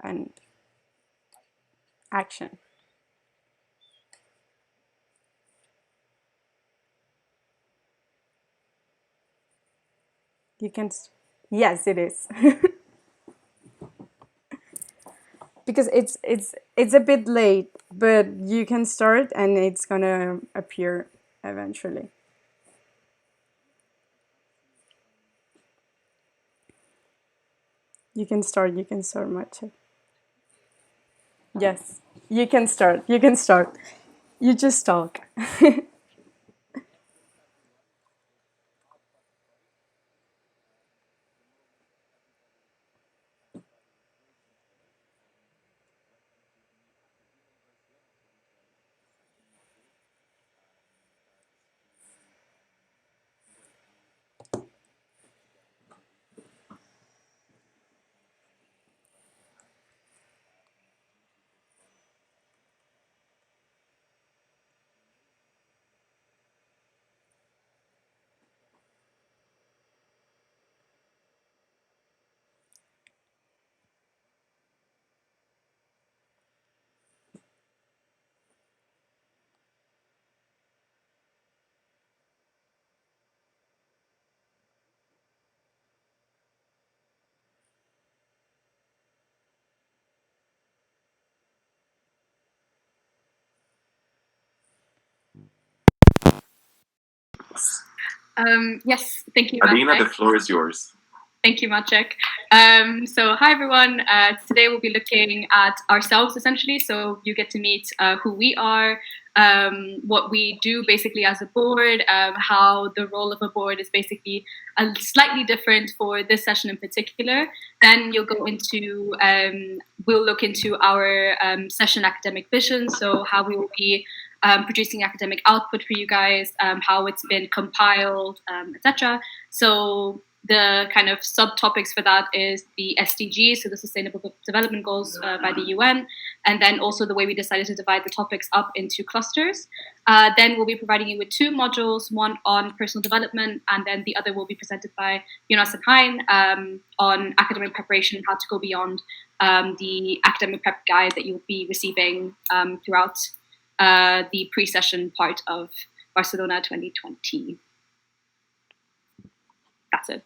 and action. You can. Yes, it is. Because it's a bit late, but you can start and it's gonna appear eventually. You can start. You can start, Maciek. Yes, you can start. You can start. You just talk. Yes, thank you, Alina, Maciek. the floor is yours. Thank you, Maciek. So hi, everyone. Today we'll be looking at ourselves, essentially. So you get to meet who we are, what we do basically as a board, how the role of a board is basically slightly different for this session in particular. Then you'll go into, we'll look into our session academic vision, so how we will be producing academic output for you guys, how it's been compiled, etc. So the kind of subtopics for that is the SDGs, so the Sustainable Development Goals by the UN, and then also the way we decided to divide the topics up into clusters. Then we'll be providing you with two modules, one on personal development, and then the other will be presented by Jonas and Hein on academic preparation, how to go beyond the academic prep guide that you'll be receiving throughout the pre-session part of Barcelona 2020. That's it.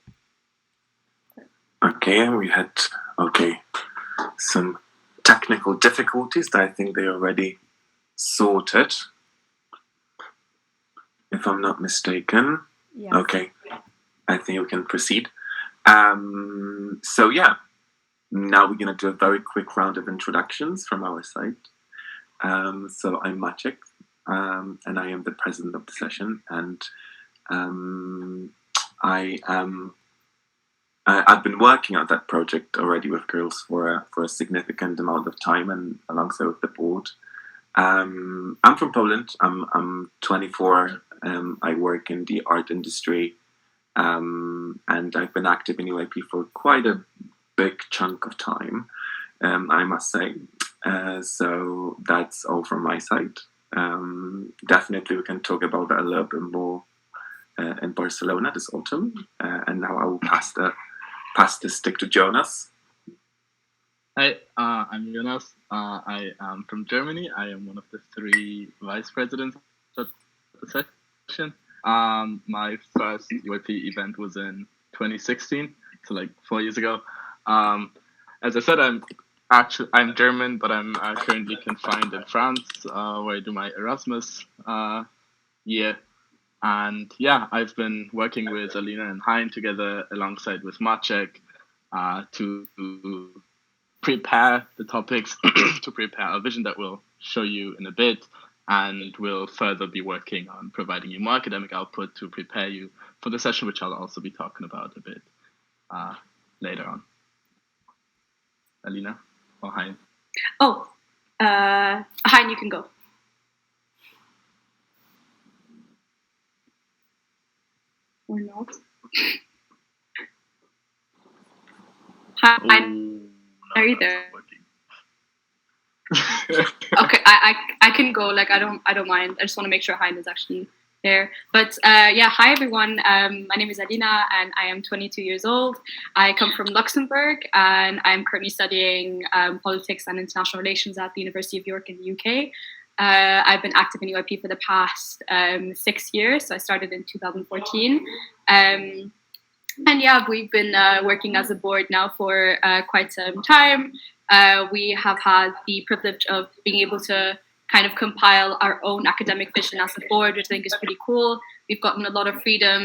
Okay, we had some technical difficulties that I think they already sorted, if I'm not mistaken. Yes. Okay, I think we can proceed. So yeah, now we're gonna do a very quick round of introductions from our side. So I'm Maciek, and I am the president of the session, and I've been working on that project already with girls for a significant amount of time, and alongside with the board. I'm from Poland. I'm 24. I work in the art industry, and I've been active in UAP for quite a big chunk of time, I must say. So that's all from my side. Definitely, we can talk about that a little bit more in Barcelona this autumn. And now I will pass the stick to Jonas. Hi, I'm Jonas. I am from Germany. I am one of the 3 vice presidents of the session. My first UAP event was in 2016, so like 4 years ago. As I said, I'm German, but I'm currently confined in France, where I do my Erasmus year. And yeah, I've been working with Alina and Hein together alongside with Maciek to prepare the topics, to prepare a vision that we'll show you in a bit, and we'll further be working on providing you more academic output to prepare you for the session, which I'll also be talking about a bit later on. Alina or Hein? Oh, Hein, you can go. Or not? Hein, are you there? Okay, I can go. Like I don't mind. I just want to make sure Hein is actually there. But yeah, hi everyone. My name is Alina and I am 22 years old. I come from Luxembourg and I'm currently studying politics and international relations at the University of York in the UK. I've been active in UIP for the past 6 years. So I started in 2014. And yeah, we've been working as a board now for quite some time. We have had the privilege of being able to kind of compile our own academic vision as a board, which I think is pretty cool. We've gotten a lot of freedom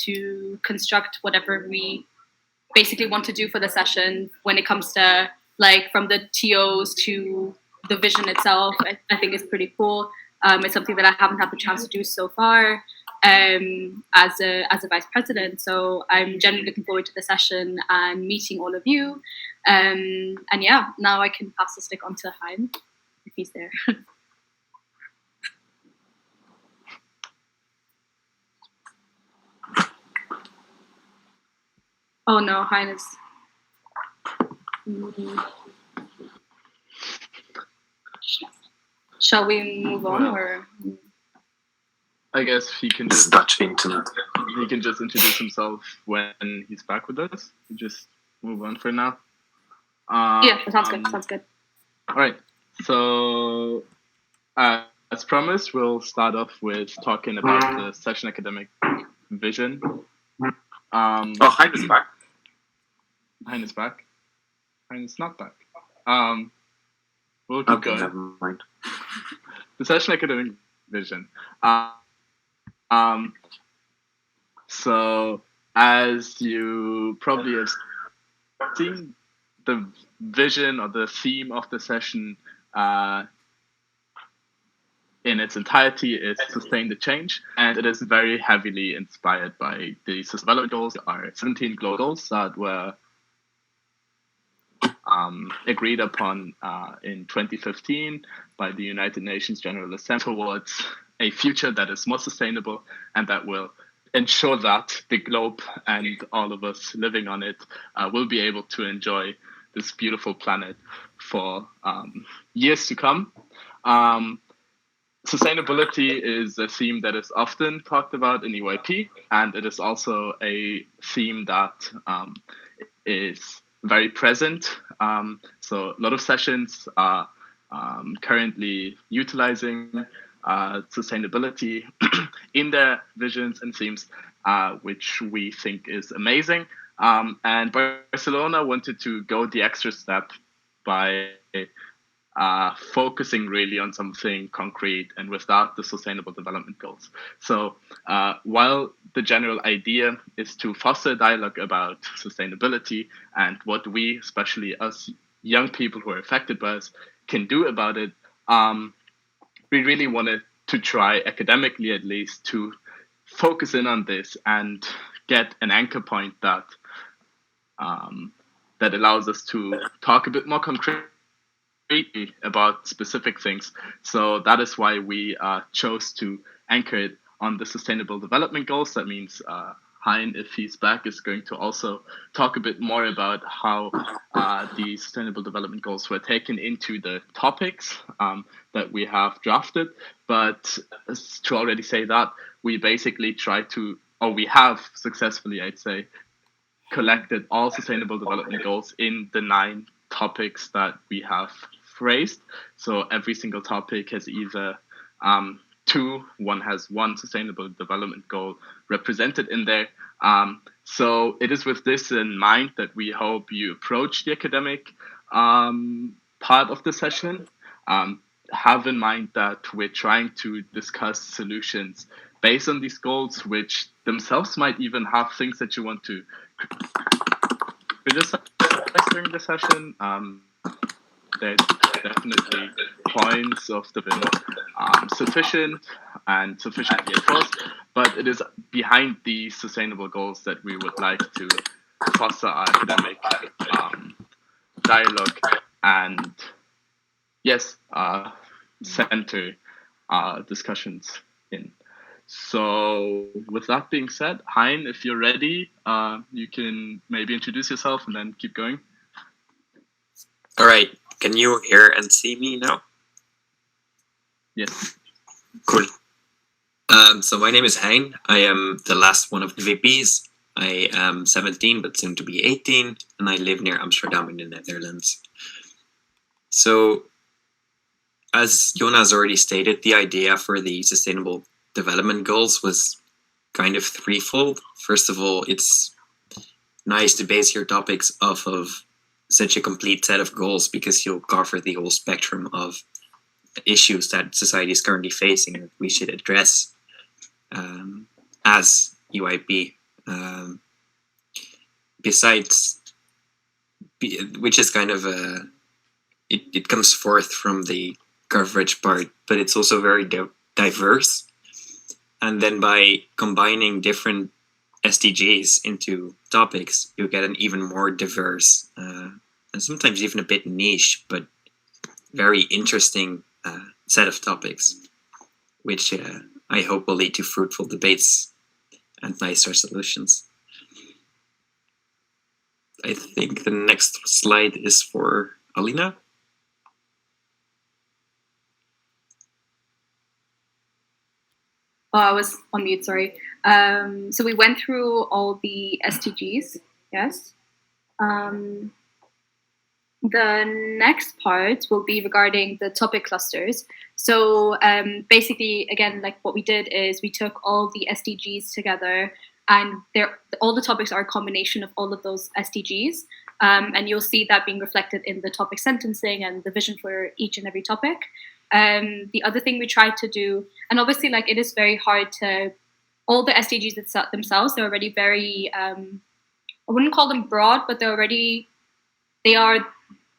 to construct whatever we basically want to do for the session when it comes to like from the TOs to the vision itself. I think it's pretty cool. It's something that I haven't had the chance to do so far as a vice president. So I'm genuinely looking forward to the session and meeting all of you. And yeah, now I can pass the stick on to Hein, if he's there. Oh no, Hein is... Shall we move on, or? I guess he can This is Dutch internet. he can just introduce himself when he's back with us. Just move on for now. Yeah, that sounds good. Sounds good. All right. So, as promised, we'll start off with talking about the session academic vision. Oh, Hein is back. Hein is back. Hein is not back. We'll keep Okay, going. never mind. The session academic vision. So, as you probably have seen, the vision or the theme of the session in its entirety is sustain the change, and it is very heavily inspired by the Sustainable Development Goals. There are 17 global goals that were agreed upon in 2015 by the United Nations General Assembly towards a future that is more sustainable and that will ensure that the globe and all of us living on it will be able to enjoy this beautiful planet for years to come. Sustainability is a theme that is often talked about in EYP, and it is also a theme that is very present. So a lot of sessions are currently utilizing sustainability in their visions and themes, which we think is amazing. And Barcelona wanted to go the extra step by focusing really on something concrete and without the Sustainable Development Goals. So while the general idea is to foster dialogue about sustainability and what we, especially us young people who are affected by us, can do about it, we really wanted to try, academically at least, to focus in on this and get an anchor point that that allows us to talk a bit more concretely about specific things. So that is why we chose to anchor it on the Sustainable Development Goals. That means Hein, if he's back, is going to also talk a bit more about how the Sustainable Development Goals were taken into the topics that we have drafted. But to already say that, we basically try to, or we have successfully, I'd say, collected all Sustainable Development Goals in the 9 topics that we have phrased. So every single topic has either 2, one has 1 Sustainable Development Goal represented in there. So it is with this in mind that we hope you approach the academic part of the session. Have in mind that we're trying to discuss solutions based on these goals, which themselves might even have things that you want to criticize during the session. There's definitely points of the sufficient and sufficiently enforced, but it is behind the sustainable goals that we would like to foster our academic dialogue and, yes, center discussions in. So with that being said, Hein, if you're ready, you can maybe introduce yourself and then keep going. All right. Can you hear and see me now? Yes. Cool. So my name is Hein. I am the last one of the VPs. I am 17, but soon to be 18, and I live near Amsterdam in the Netherlands. So, as Jonas already stated, the idea for the Sustainable Development Goals was kind of threefold. First of all, it's nice to base your topics off of such a complete set of goals because you'll cover the whole spectrum of issues that society is currently facing that we should address as UIP. Besides, which is kind of it comes forth from the coverage part, but it's also very diverse. And then by combining different SDGs into topics, you get an even more diverse and sometimes even a bit niche, but very interesting set of topics, which I hope will lead to fruitful debates and nicer solutions. I think the next slide is for Alina. Oh, I was on mute, sorry. So we went through all the SDGs, yes. The next part will be regarding the topic clusters. So basically, again, like what we did is we took all the SDGs together, and all the topics are a combination of all of those SDGs. And you'll see that being reflected in the topic sentencing and the vision for each and every topic. The other thing we tried to do, and obviously, like, it is very hard to, all the SDGs themselves, they're already very, I wouldn't call them broad, but they are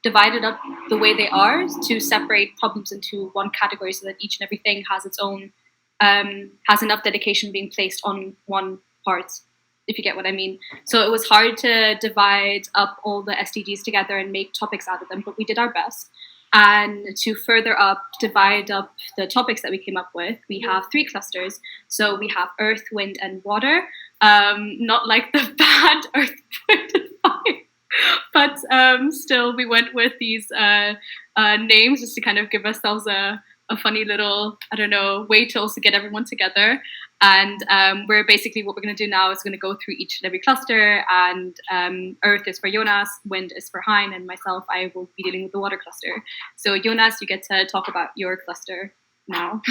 divided up the way they are to separate problems into one category so that each and everything has its own, has enough dedication being placed on one part, if you get what I mean. So it was hard to divide up all the SDGs together and make topics out of them, but we did our best. And to further divide up the topics that we came up with, we have 3 clusters. So we have earth, wind, and water. Not like the band earth, wind, and fire. But still, we went with these names just to kind of give ourselves a funny little, I don't know, way to also get everyone together. And we're basically, what we're going to do now is going to go through each and every cluster. And earth is for Jonas, wind is for Hein, and myself, I will be dealing with the water cluster. So Jonas, you get to talk about your cluster now.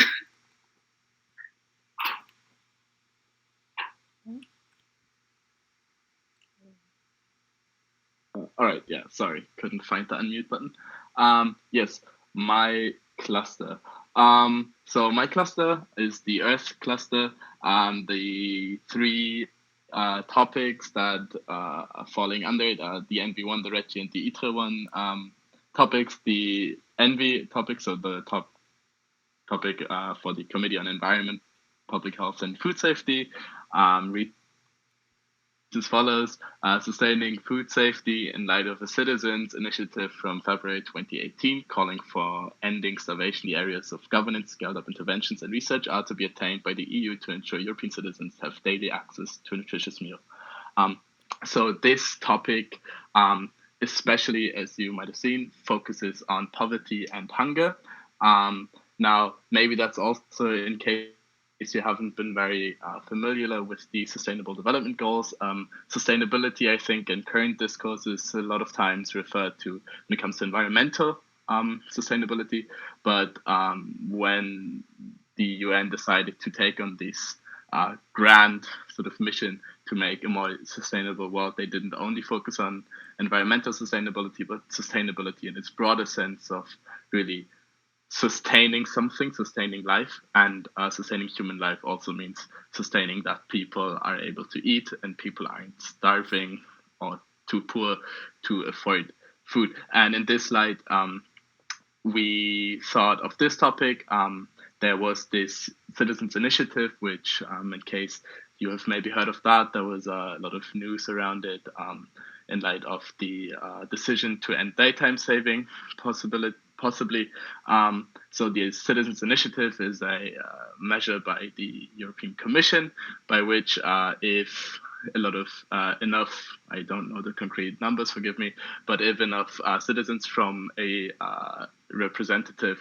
All right, yeah, sorry, couldn't find the unmute button. Yes, my cluster. So my cluster is the Earth cluster. The 3 topics that are falling under it are the NV1, the REGI, and the ITRE one topics. The NV topic, so the top topic for the Committee on Environment, Public Health, and Food Safety, as follows: sustaining food safety in light of a citizens' initiative from February 2018, calling for ending starvation. The areas of governance, scaled-up interventions, and research are to be attained by the EU to ensure European citizens have daily access to a nutritious meal. So this topic, especially as you might have seen, focuses on poverty and hunger. Now, maybe that's also in case you haven't been very familiar with the Sustainable Development Goals. Sustainability, I think, in current discourse is a lot of times referred to when it comes to environmental sustainability. But when the UN decided to take on this grand sort of mission to make a more sustainable world, they didn't only focus on environmental sustainability, but sustainability in its broader sense of really sustaining something, sustaining life, and sustaining human life also means sustaining that people are able to eat and people aren't starving or too poor to afford food. And in this light, we thought of this topic. There was this citizens initiative, which in case you have maybe heard of that, there was a lot of news around it in light of the decision to end daytime saving possibly. So the Citizens Initiative is a measure by the European Commission by which if a lot of enough, I don't know the concrete numbers, forgive me, but if enough citizens from a representative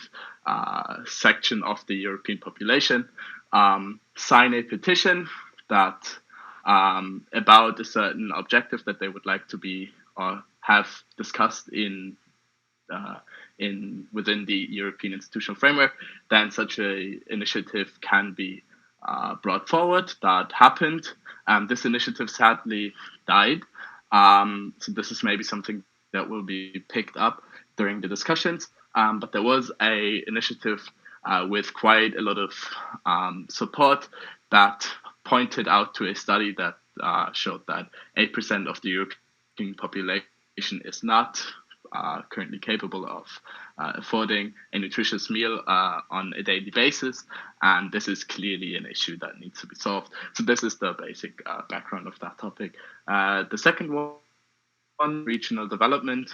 section of the European population sign a petition that about a certain objective that they would like to be or have discussed within the European institutional framework, then such a initiative can be brought forward. That happened. This initiative sadly died. So this is maybe something that will be picked up during the discussions. But there was a initiative with quite a lot of support that pointed out to a study that showed that 8% of the European population is not currently capable of affording a nutritious meal on a daily basis, and this is clearly an issue that needs to be solved. So this is the basic background of that topic. The second one, regional development,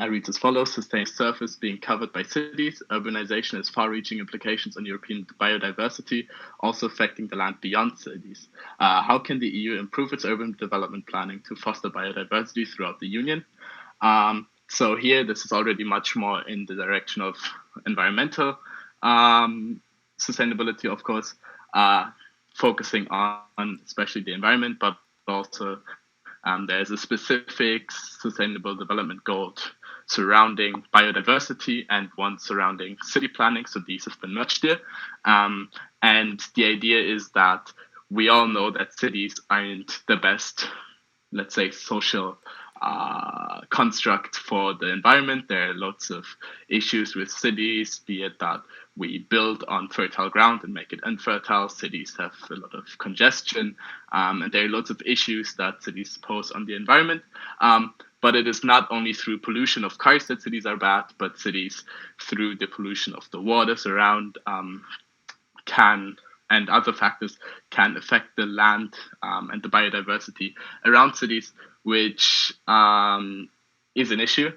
reads as follows: sustained surface being covered by cities. Urbanization has far-reaching implications on European biodiversity, also affecting the land beyond cities. How can the EU improve its urban development planning to foster biodiversity throughout the Union? So here, this is already much more in the direction of environmental sustainability, of course, focusing on especially the environment, but also there's a specific sustainable development goal surrounding biodiversity and one surrounding city planning. So these have been merged here. And the idea is that we all know that cities aren't the best, let's say, social construct for the environment. There are lots of issues with cities, be it that we build on fertile ground and make it unfertile. Cities have a lot of congestion, and there are lots of issues that cities pose on the environment. But it is not only through pollution of cars that cities are bad, but cities through the pollution of the waters around and other factors can affect the land and the biodiversity around cities, which is an issue.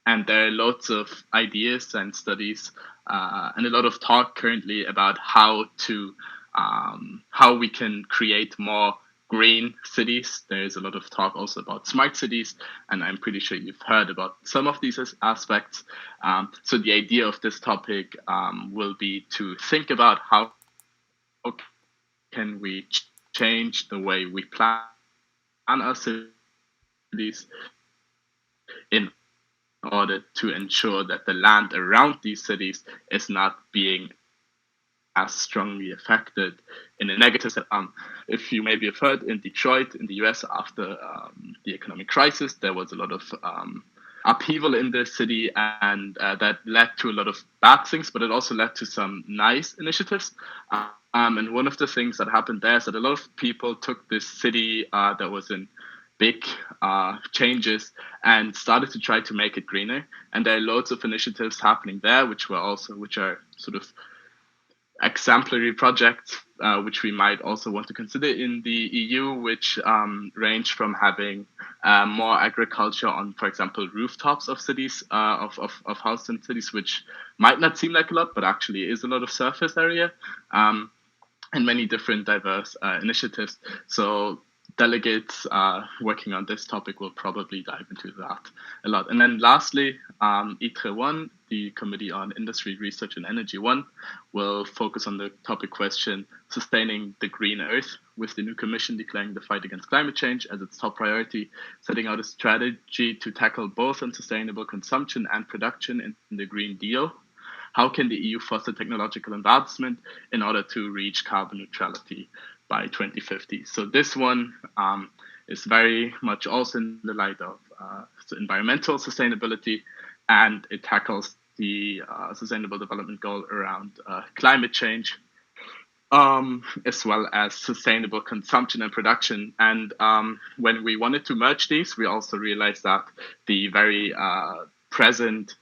And there are lots of ideas and studies and a lot of talk currently about how we can create more green cities. There's a lot of talk also about smart cities, and I'm pretty sure you've heard about some of these aspects. So the idea of this topic will be to think about how can we change the way we plan our cities in order to ensure that the land around these cities is not being as strongly affected in a negative sense. If you maybe have heard, in Detroit, in the US, after the economic crisis, there was a lot of upheaval in the city, and that led to a lot of bad things, but it also led to some nice initiatives. And one of the things that happened there is that a lot of people took this city that was in big changes and started to try to make it greener. And there are loads of initiatives happening there, which are sort of exemplary projects, which we might also want to consider in the EU, which range from having more agriculture on, for example, rooftops of cities, of houses in cities, which might not seem like a lot, but actually is a lot of surface area, and many different diverse initiatives. So delegates working on this topic will probably dive into that a lot. And then lastly, ITRE 1, the Committee on Industry, Research and Energy 1, will focus on the topic question, sustaining the green earth, with the new commission declaring the fight against climate change as its top priority, setting out a strategy to tackle both unsustainable consumption and production in the Green Deal. How can the EU foster technological advancement in order to reach carbon neutrality by 2050? So this one is very much also in the light of environmental sustainability, and it tackles the Sustainable Development Goal around climate change, as well as sustainable consumption and production. And when we wanted to merge these, we also realized that the very present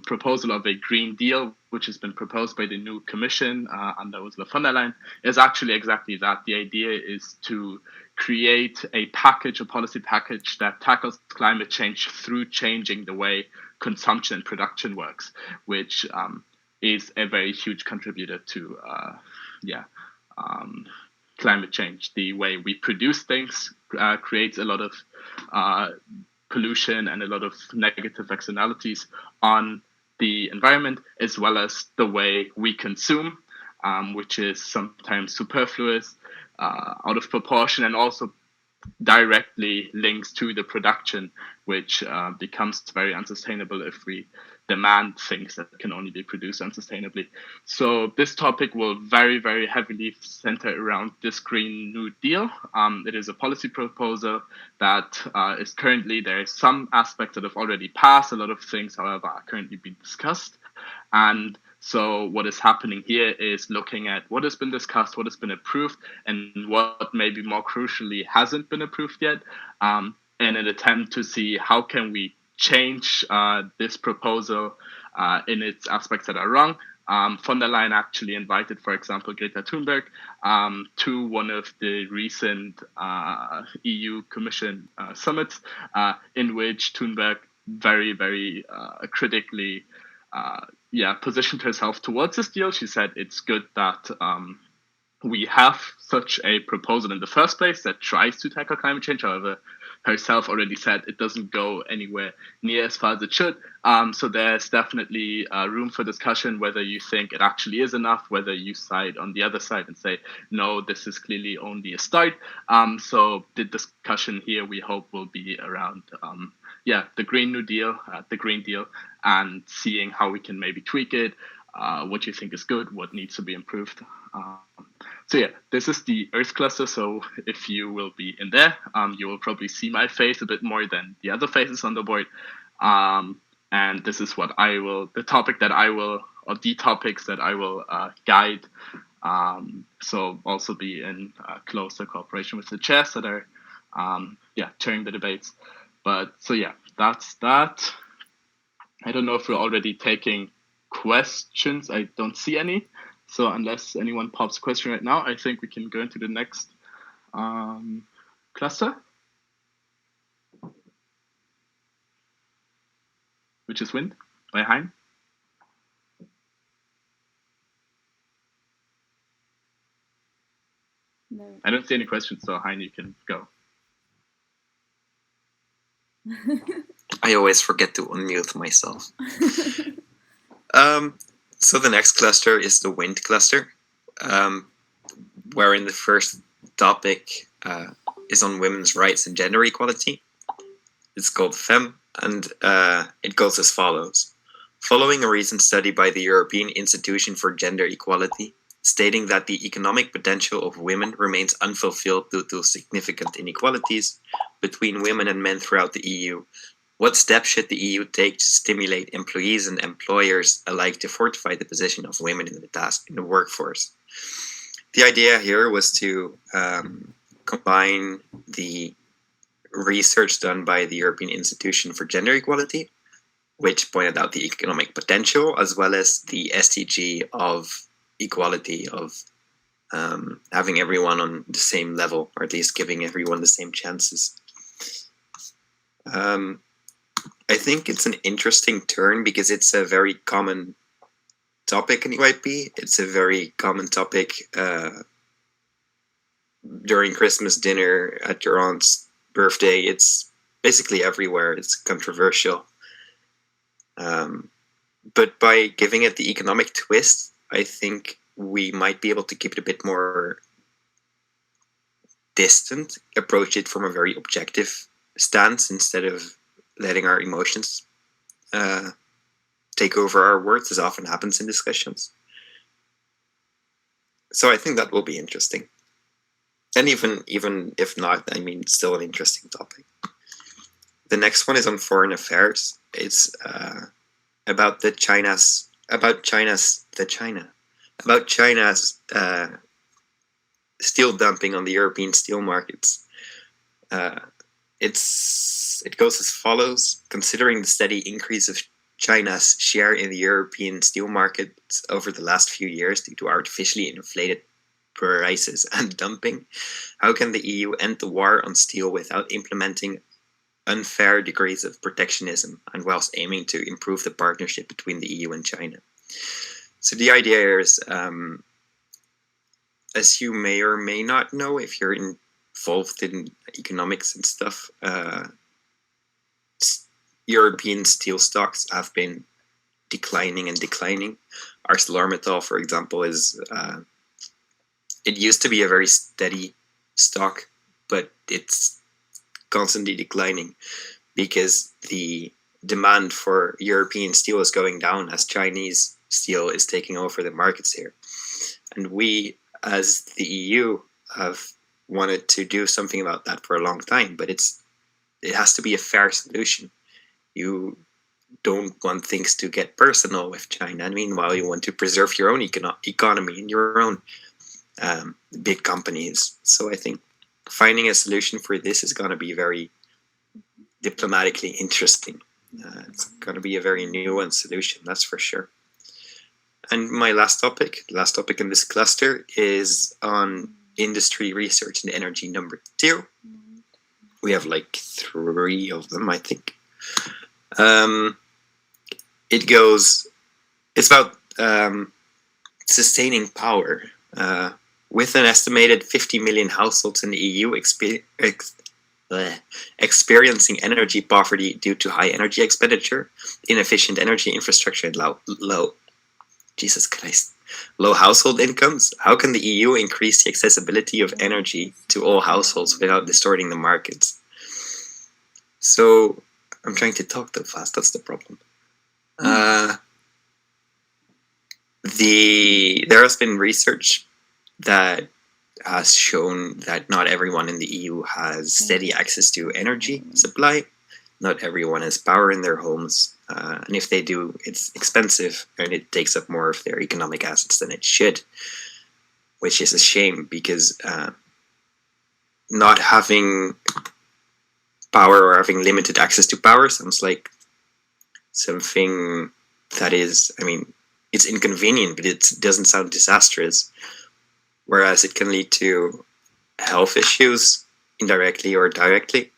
proposal of a Green Deal, which has been proposed by the new Commission under Ursula von der Leyen, is actually exactly that. The idea is to create a policy package that tackles climate change through changing the way consumption and production works, which is a very huge contributor to climate change. The way we produce things creates a lot of pollution and a lot of negative externalities on the environment, as well as the way we consume, which is sometimes superfluous, out of proportion, and also directly links to the production, which becomes very unsustainable if we demand things that can only be produced unsustainably. So this topic will very, very heavily center around this Green New Deal. It is a policy proposal that is currently, there are some aspects that have already passed. A lot of things, however, are currently being discussed. And so what is happening here is looking at what has been discussed, what has been approved, and what maybe more crucially hasn't been approved yet, in an attempt to see how can we change this proposal in its aspects that are wrong. Von der Leyen actually invited, for example, Greta Thunberg to one of the recent EU Commission summits, in which Thunberg very, very critically positioned herself towards this deal. She said it's good that we have such a proposal in the first place that tries to tackle climate change. However, herself already said it doesn't go anywhere near as far as it should. So there's definitely room for discussion whether you think it actually is enough, whether you side on the other side and say, no, this is clearly only a start. So the discussion here, we hope, will be around the Green New Deal, the Green Deal, and seeing how we can maybe tweak it, what you think is good, what needs to be improved. So yeah, this is the Earth cluster. So if you will be in there, you will probably see my face a bit more than the other faces on the board. And this is what the topics that I will guide. So also be in closer cooperation with the chairs that are, chairing the debates. But so yeah, that's that. I don't know if we're already taking questions. I don't see any. So unless anyone pops a question right now, I think we can go into the next cluster, which is Wind by Hein. No. I don't see any questions, so Hein, you can go. I always forget to unmute myself. So the next cluster is the Wind cluster, wherein the first topic is on women's rights and gender equality. It's called FEM, and it goes as follows. Following a recent study by the European Institution for Gender Equality, stating that the economic potential of women remains unfulfilled due to significant inequalities between women and men throughout the EU, what steps should the EU take to stimulate employees and employers alike to fortify the position of women in the workforce? The idea here was to combine the research done by the European Institution for Gender Equality, which pointed out the economic potential, as well as the SDG of equality, of having everyone on the same level, or at least giving everyone the same chances. I think it's an interesting turn because it's a very common topic in EYP. It's a very common topic during Christmas dinner, at your aunt's birthday. It's basically everywhere. It's controversial. But by giving it the economic twist, I think we might be able to keep it a bit more distant, approach it from a very objective stance instead of letting our emotions take over our words, as often happens in discussions. So I think that will be interesting. And even if not, I mean, still an interesting topic. The next one is on foreign affairs. It's about China's steel dumping on the European steel markets. It goes as follows. Considering the steady increase of China's share in the European steel market over the last few years due to artificially inflated prices and dumping, how can the EU end the war on steel without implementing unfair degrees of protectionism and whilst aiming to improve the partnership between the EU and China? So the idea here is, as you may or may not know if you're involved in economics and stuff, European steel stocks have been declining and declining. ArcelorMittal, for example, is it used to be a very steady stock, but it's constantly declining because the demand for European steel is going down as Chinese steel is taking over the markets here. And we, as the EU, have wanted to do something about that for a long time, but it has to be a fair solution. You don't want things to get personal with China. And meanwhile, you want to preserve your own economy and your own big companies. So I think finding a solution for this is going to be very diplomatically interesting. It's going to be a very nuanced solution, that's for sure. And my last topic in this cluster is on industry research and energy number 2. We have like 3 of them, I think. It's about sustaining power. With an estimated 50 million households in the EU experiencing energy poverty due to high energy expenditure, inefficient energy infrastructure, and low household incomes, how can the EU increase the accessibility of energy to all households without distorting the markets? So I'm trying to talk too fast, that's the problem. There has been research that has shown that not everyone in the EU has steady access to energy supply. Not everyone has power in their homes. And if they do, it's expensive and it takes up more of their economic assets than it should, which is a shame because not having power or having limited access to power sounds like something that is, I mean, it's inconvenient, but it doesn't sound disastrous. Whereas it can lead to health issues indirectly or directly.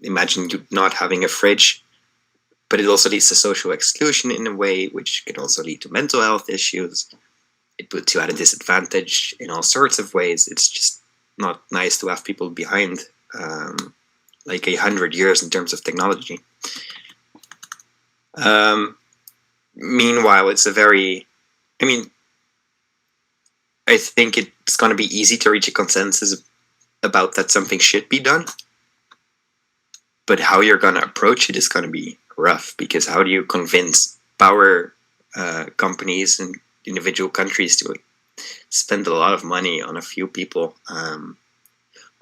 Imagine you not having a fridge, but it also leads to social exclusion in a way, which can also lead to mental health issues. It puts you at a disadvantage in all sorts of ways. It's just not nice to have people behind like 100 years in terms of technology. Meanwhile, it's I think it's going to be easy to reach a consensus about that something should be done. But how you're going to approach it is going to be rough, because how do you convince power companies and individual countries to spend a lot of money on a few people, a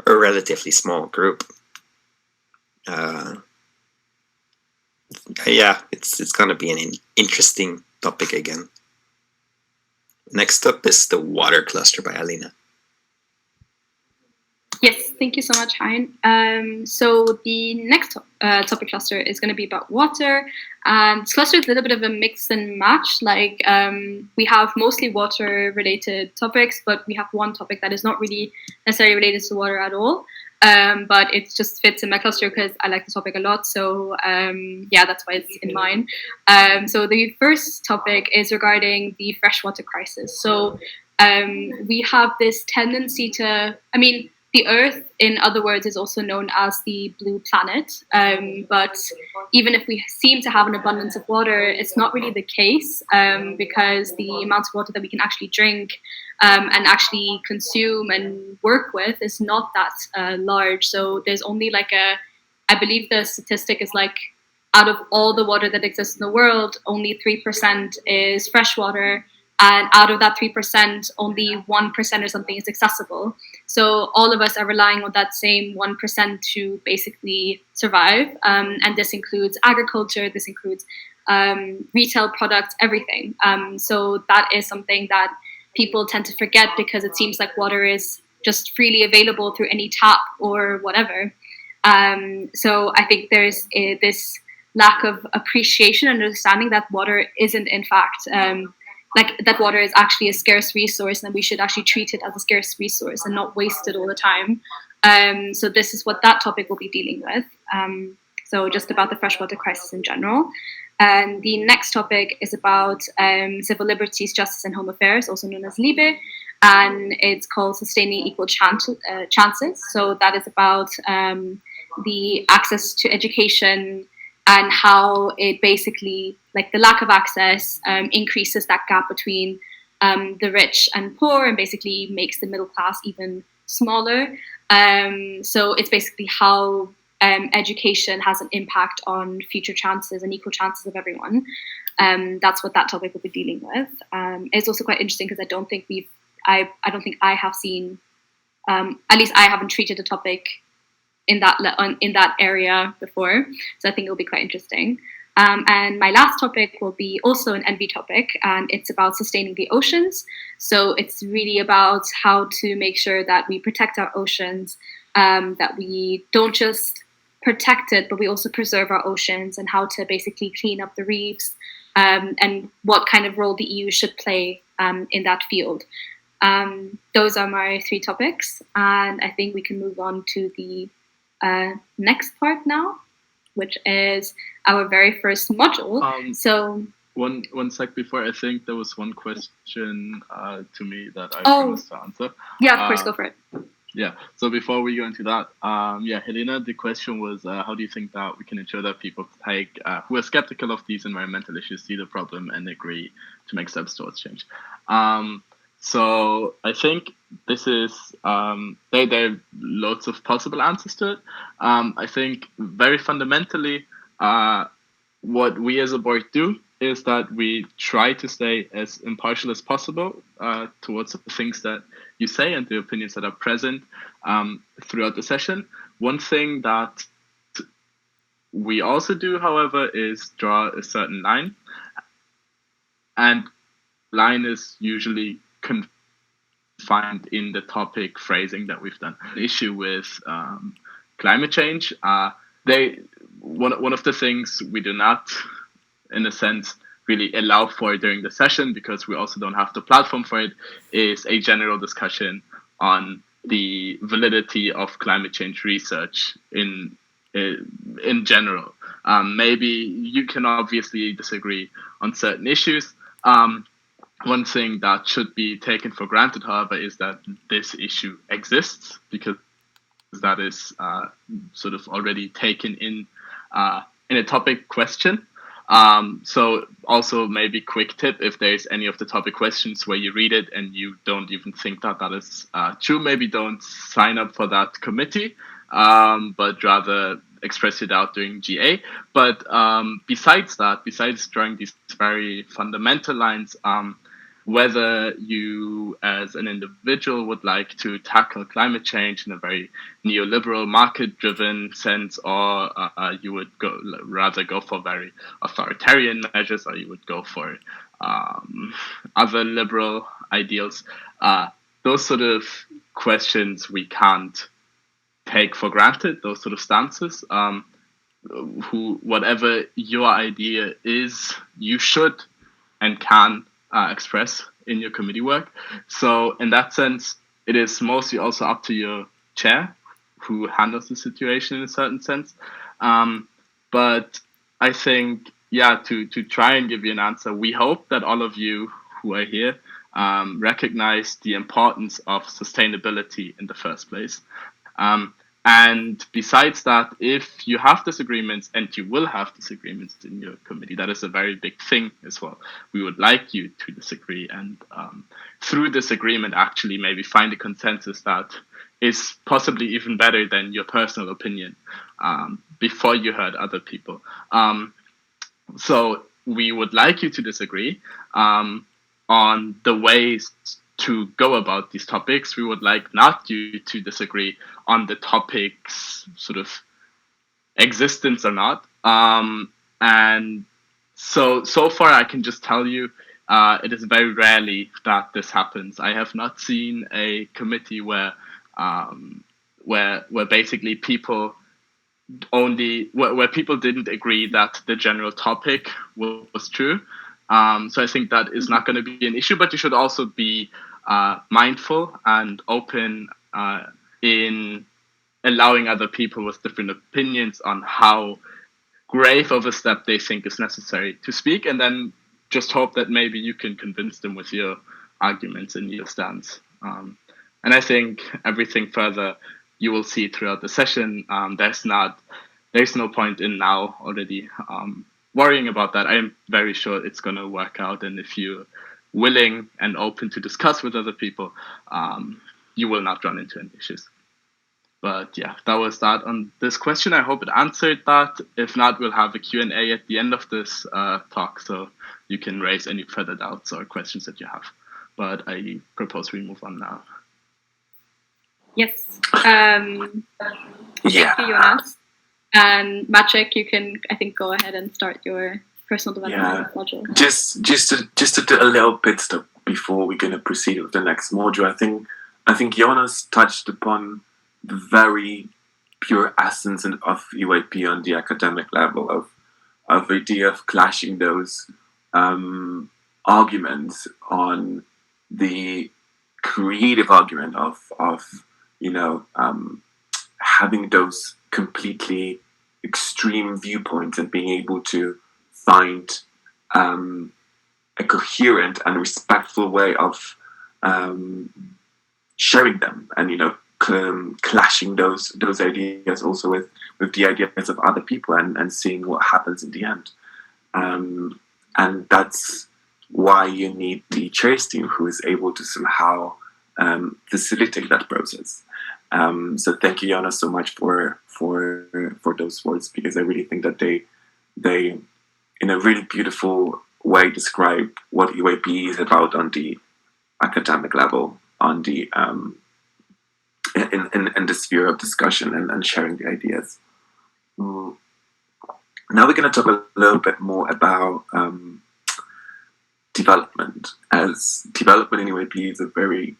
relatively small group? It's going to be an interesting topic again. Next up is the water cluster by Alina. Yes, thank you so much, Hein. So the next topic cluster is going to be about water. This cluster is a little bit of a mix and match. Like we have mostly water-related topics, but we have one topic that is not really necessarily related to water at all. But it just fits in my cluster because I like the topic a lot. So that's why it's in mine. So the first topic is regarding the freshwater crisis. So we have this tendency to, the Earth, in other words, is also known as the blue planet. But even if we seem to have an abundance of water, it's not really the case because the amount of water that we can actually drink and actually consume and work with is not that large. So there's only I believe the statistic is out of all the water that exists in the world, only 3% is freshwater. And out of that 3%, only 1% or something is accessible. So all of us are relying on that same 1% to basically survive. And this includes agriculture, this includes retail products, everything. So that is something that people tend to forget because it seems like water is just freely available through any tap or whatever. So I think there's this lack of appreciation and understanding that water isn't in fact that water is actually a scarce resource, and we should actually treat it as a scarce resource and not waste it all the time. So this is what that topic will be dealing with. So just about the freshwater crisis in general. And the next topic is about civil liberties, justice, and home affairs, also known as LIBE, and it's called Sustaining Equal Chances. So that is about the access to education, and how it basically, like the lack of access, increases that gap between the rich and poor, and basically makes the middle class even smaller. So it's basically how education has an impact on future chances and equal chances of everyone. That's what that topic will be dealing with. It's also quite interesting because I don't think I have seen, at least I haven't treated a topic in that area before. So I think it'll be quite interesting. And my last topic will be also an envy topic, and it's about sustaining the oceans. So it's really about how to make sure that we protect our oceans, that we don't just protect it, but we also preserve our oceans, and how to basically clean up the reefs, and what kind of role the EU should play in that field. Those are my 3 topics, and I think we can move on to the next part now, which is our very first module. So one sec before, I think there was one question to me that I promised to answer. Yeah, of course, go for it. Yeah, so before we go into that, Helena, the question was, how do you think that we can ensure that people who are skeptical of these environmental issues see the problem and agree to make steps towards change? So I think this is, there are lots of possible answers to it. I think very fundamentally, what we as a board do is that we try to stay as impartial as possible towards the things that you say and the opinions that are present throughout the session. One thing that we also do, however, is draw a certain line. And line is usually confined in the topic phrasing that we've done. The issue with climate change, one of the things we do not, in a sense, really allow for during the session, because we also don't have the platform for it, is a general discussion on the validity of climate change research in general. Maybe you can obviously disagree on certain issues. One thing that should be taken for granted, however, is that this issue exists, because that is sort of already taken in a topic question. So also maybe quick tip, if there's any of the topic questions where you read it and you don't even think that is true, maybe don't sign up for that committee, but rather express it out during GA. But besides drawing these very fundamental lines, whether you as an individual would like to tackle climate change in a very neoliberal market-driven sense, or you would rather go for very authoritarian measures, or you would go for other liberal ideals, those sort of questions we can't take for granted, those sort of stances. Whatever your idea is, you should and can express in your committee work. So in that sense, it is mostly also up to your chair, who handles the situation in a certain sense. But I think, to try and give you an answer, we hope that all of you who are here recognize the importance of sustainability in the first place. And besides that, if you have disagreements, and you will have disagreements in your committee, that is a very big thing as well. We would like you to disagree, and through disagreement, actually maybe find a consensus that is possibly even better than your personal opinion before you heard other people. So we would like you to disagree on the ways to go about these topics. We would like not you to disagree on the topic's sort of existence or not. And so far I can just tell you, it is very rarely that this happens. I have not seen a committee where basically people where people didn't agree that the general topic was true. So I think that is not going to be an issue, but you should also be mindful and open in allowing other people with different opinions on how grave of a step they think is necessary to speak, and then just hope that maybe you can convince them with your arguments and your stance. And I think everything further you will see throughout the session. There's not there's no point in now already worrying about that. I am very sure it's going to work out. And if you're willing and open to discuss with other people, you will not run into any issues. But yeah, that was that on this question. I hope it answered that. If not, we'll have a Q&A at the end of this talk, so you can raise any further doubts or questions that you have. But I propose we move on now. Yes. Thank you, Jonas. And Maciek, you can, I think, go ahead and start your personal development module. Just to do a little pit stop before we're going to proceed with the next module. I think Jonas touched upon the very pure essence of UAP on the academic level of idea of clashing those arguments on the creative argument of having those completely extreme viewpoints and being able to find a coherent and respectful way of sharing them, and clashing those ideas also with the ideas of other people, and seeing what happens in the end. And that's why you need the chairs team who is able to somehow facilitate that process. So thank you, Jonas, so much for those words, because I really think that they in a really beautiful way describe what UAP is about on the academic level, on the in the sphere of discussion and sharing the ideas. Now we're going to talk a little bit more about development, as development in UAP is a very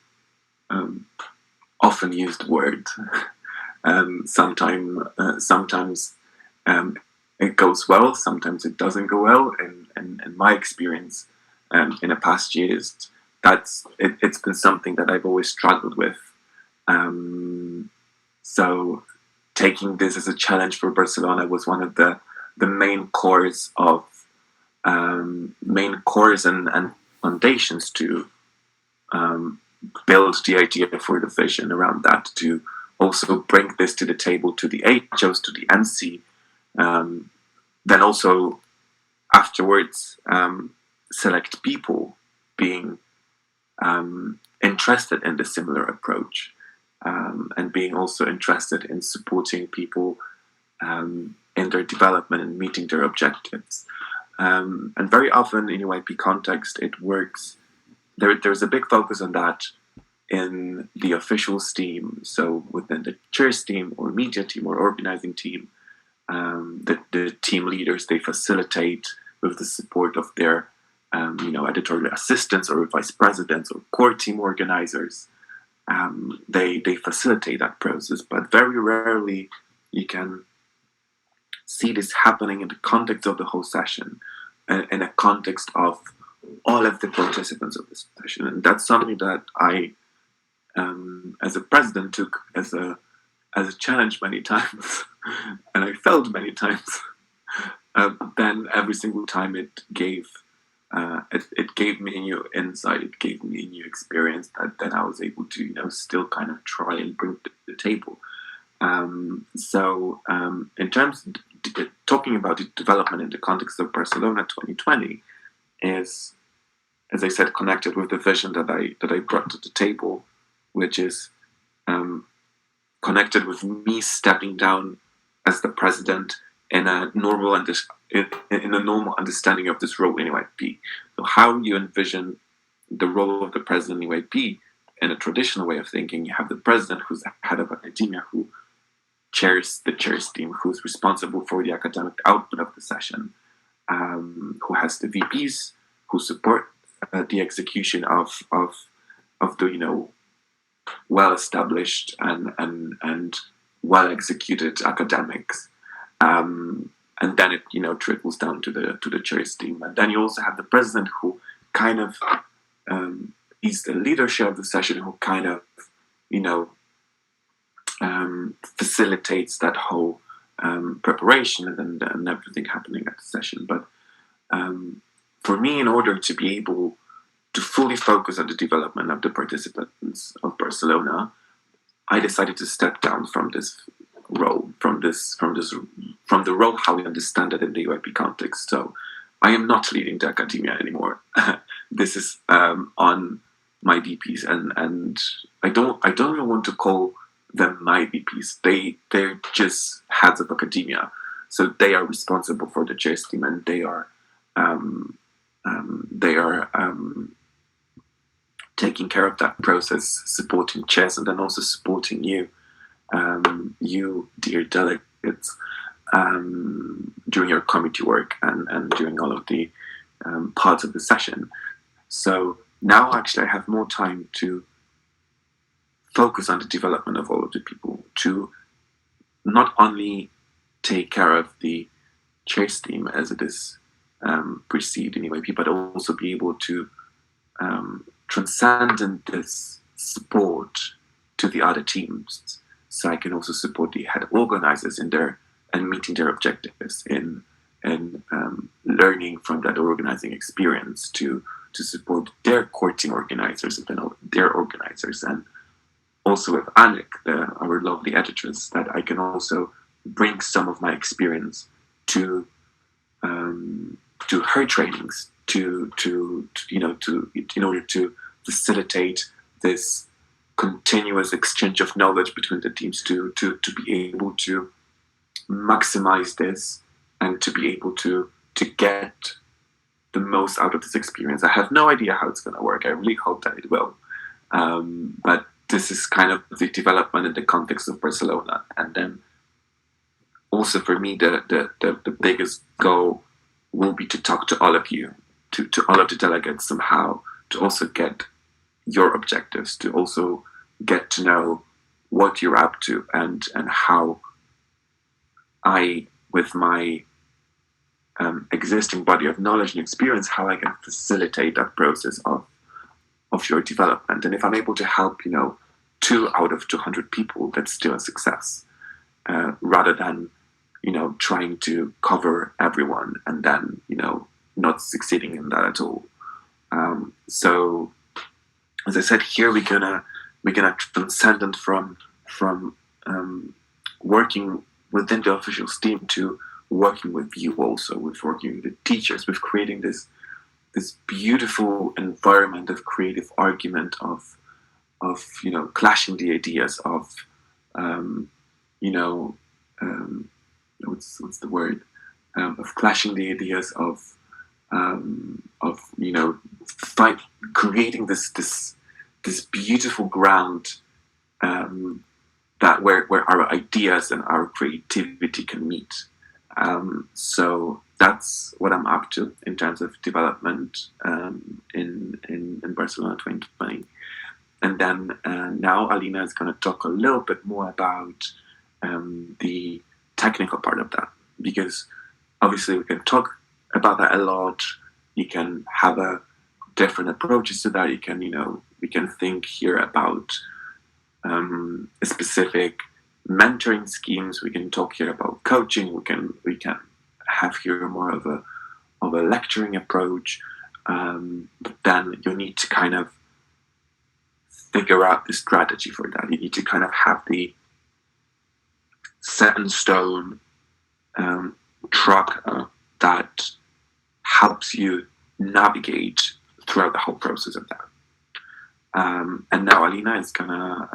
often used word. Sometimes it goes well, sometimes it doesn't go well. And in my experience, in the past years, it's been something that I've always struggled with. So taking this as a challenge for Barcelona was one of the main cores and foundations to build the idea for the vision around that, to also bring this to the table, to the HOs, to the NC, then also afterwards select people being interested in the similar approach, and being also interested in supporting people in their development and meeting their objectives. And very often in UIP context, it works. There's a big focus on that in the officials team. So within the chairs team or media team or organizing team, the team leaders, they facilitate with the support of their editorial assistants or vice presidents or core team organizers. They facilitate that process, but very rarely you can see this happening in the context of the whole session, in a context of all of the participants of this session. And that's something that I, as a president, took as a challenge many times, and I failed many times. Then every single time it gave me a new insight, it gave me a new experience that I was able to still kind of try and bring to the table. So in terms of talking about the development in the context of Barcelona 2020 is, as I said, connected with the vision that I brought to the table, which is connected with me stepping down as the president in a normal understanding of this role in UIP. So how you envision the role of the president in UIP in a traditional way of thinking, you have the president who's the head of academia, who chairs the chairs team, who's responsible for the academic output of the session, who has the VPs who support the execution of the well-established and well-executed academics, and then it trickles down to the chairs team, and then you also have the president who kind of he's the leadership of the session, who kind of facilitates that whole preparation and everything happening at the session. But for me, in order to be able to fully focus on the development of the participants of Barcelona, I decided to step down from this role, from the role how we understand it in the UIP context. So I am not leading the academia anymore. This is on my VPs, and I don't even want to call them my VPs. They're just heads of academia, so they are responsible for the chairs team, and they are taking care of that process, supporting chairs, and then also supporting you, dear delegates, during your committee work and during all of the parts of the session. So now actually I have more time to focus on the development of all of the people, to not only take care of the chairs team as it is perceived in UIP, but also be able to transcend this support to the other teams, so I can also support the head organizers in their and meeting their objectives in learning from that organizing experience to support their core team organizers and then their organizers, and also with Alec, our lovely editress, that I can also bring some of my experience to her trainings to in order to facilitate this continuous exchange of knowledge between the teams, to be able to maximize this and to be able to get the most out of this experience. I have no idea how it's going to work. I really hope that it will. But this is kind of the development in the context of Barcelona. And then also for me, the biggest goal will be to talk to all of you, to all of the delegates somehow, to also get your objectives, to also get to know what you're up to and how I, with my existing body of knowledge and experience, how I can facilitate that process of your development. And if I'm able to help, 2 out of 200 people, that's still a success, rather than, trying to cover everyone and then, not succeeding in that at all. So, as I said, here we're gonna transcend from working within the officials team to working with you also, with working with the teachers, with creating this beautiful environment of creative argument, of clashing the ideas, of what's the word, of clashing the ideas, of creating this beautiful ground, that where our ideas and our creativity can meet. So that's what I'm up to in terms of development in Barcelona 2020. And then now Alina is going to talk a little bit more about the technical part of that, because obviously we can talk about that a lot. You can have different approaches to that. You can, we can think here about specific mentoring schemes. We can talk here about coaching. We can have here more of a lecturing approach. But then you need to kind of figure out the strategy for that. You need to kind of have the set in stone track that helps you navigate throughout the whole process of that. And now Alina is gonna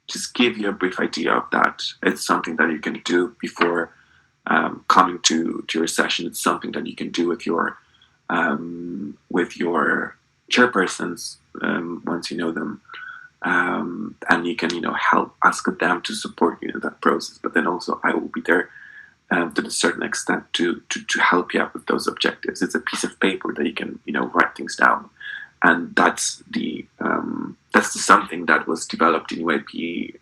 just give you a brief idea of that. It's something that you can do before coming to your session. It's something that you can do with your chairpersons once you know them, and you can help ask them to support you in that process. But then also I will be there to a certain extent to help you out with those objectives. It's a piece of paper that you can write things down, and that's the something that was developed in UIP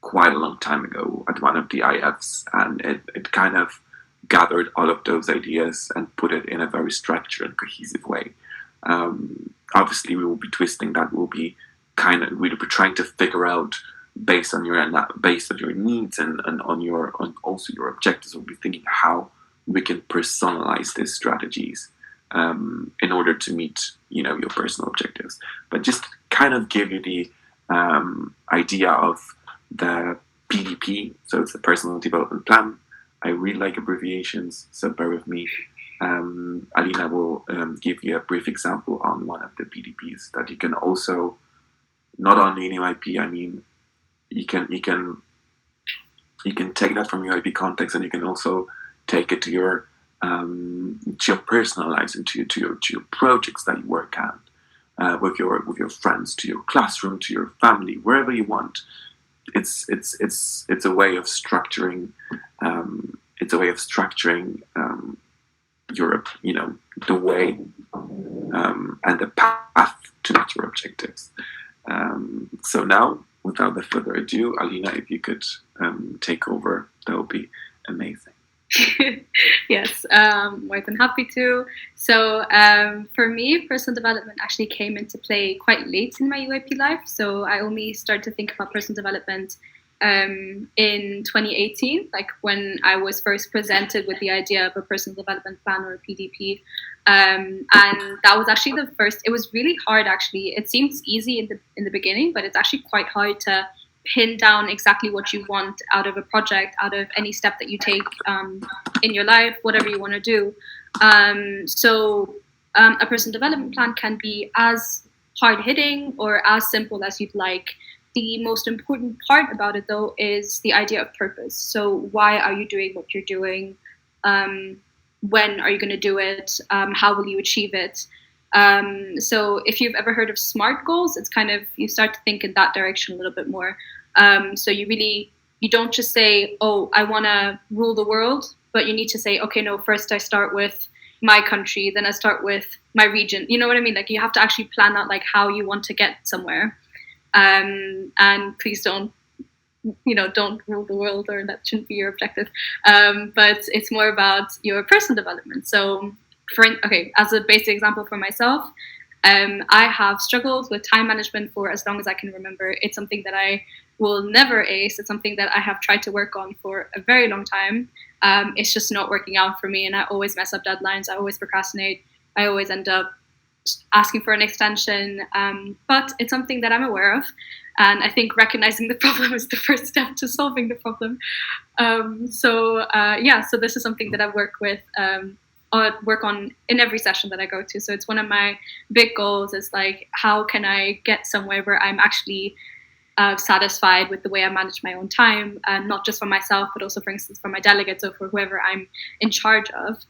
quite a long time ago at one of the IFs, and it kind of gathered all of those ideas and put it in a very structured and cohesive way. Obviously, we will be twisting that. We'll be trying to figure out based on your needs and on also your objectives. We'll be thinking how we can personalize these strategies in order to meet your personal objectives. But just kind of give you the idea of the PDP, so it's a personal development plan. I really like abbreviations, so bear with me. Alina will give you a brief example on one of the PDPs that you can also, not only in UIP, I mean, you can take that from UIP context, and you can also take it to your personal lives and to your projects that you work at, with your friends, to your classroom, to your family, wherever you want. It's a way of structuring. Europe, the way and the path to meet your objectives. So now, without further ado, Alina, if you could take over, that would be amazing. Yes, more than happy to. So for me, personal development actually came into play quite late in my UIP life. So I only started to think about personal development in 2018, like when I was first presented with the idea of a personal development plan or a PDP. And that was actually the first. It was really hard, actually. It seems easy in the beginning, but it's actually quite hard to pin down exactly what you want out of a project, out of any step that you take in your life, whatever you want to do. So a personal development plan can be as hard-hitting or as simple as you'd like. The most important part about it, though, is the idea of purpose. So why are you doing what you're doing? When are you going to do it? How will you achieve it? So if you've ever heard of SMART goals, it's kind of, you start to think in that direction a little bit more. So you don't just say, oh, I want to rule the world, but you need to say, okay, no, first I start with my country, then I start with my region. You know what I mean? Like, you have to actually plan out like how you want to get somewhere. And please don't rule the world, or that shouldn't be your objective. But it's more about your personal development. So as a basic example for myself, I have struggled with time management for as long as I can remember. It's something that I will never ace. It's something that I have tried to work on for a very long time. It's just not working out for me, and I always mess up deadlines. I always procrastinate. I always end up asking for an extension, but it's something that I'm aware of, and I think recognizing the problem is the first step to solving the problem. So this is something that I work on in every session that I go to. So it's one of my big goals, is like, how can I get somewhere where I'm actually satisfied with the way I manage my own time, and not just for myself, but also, for instance, for my delegates or for whoever I'm in charge of.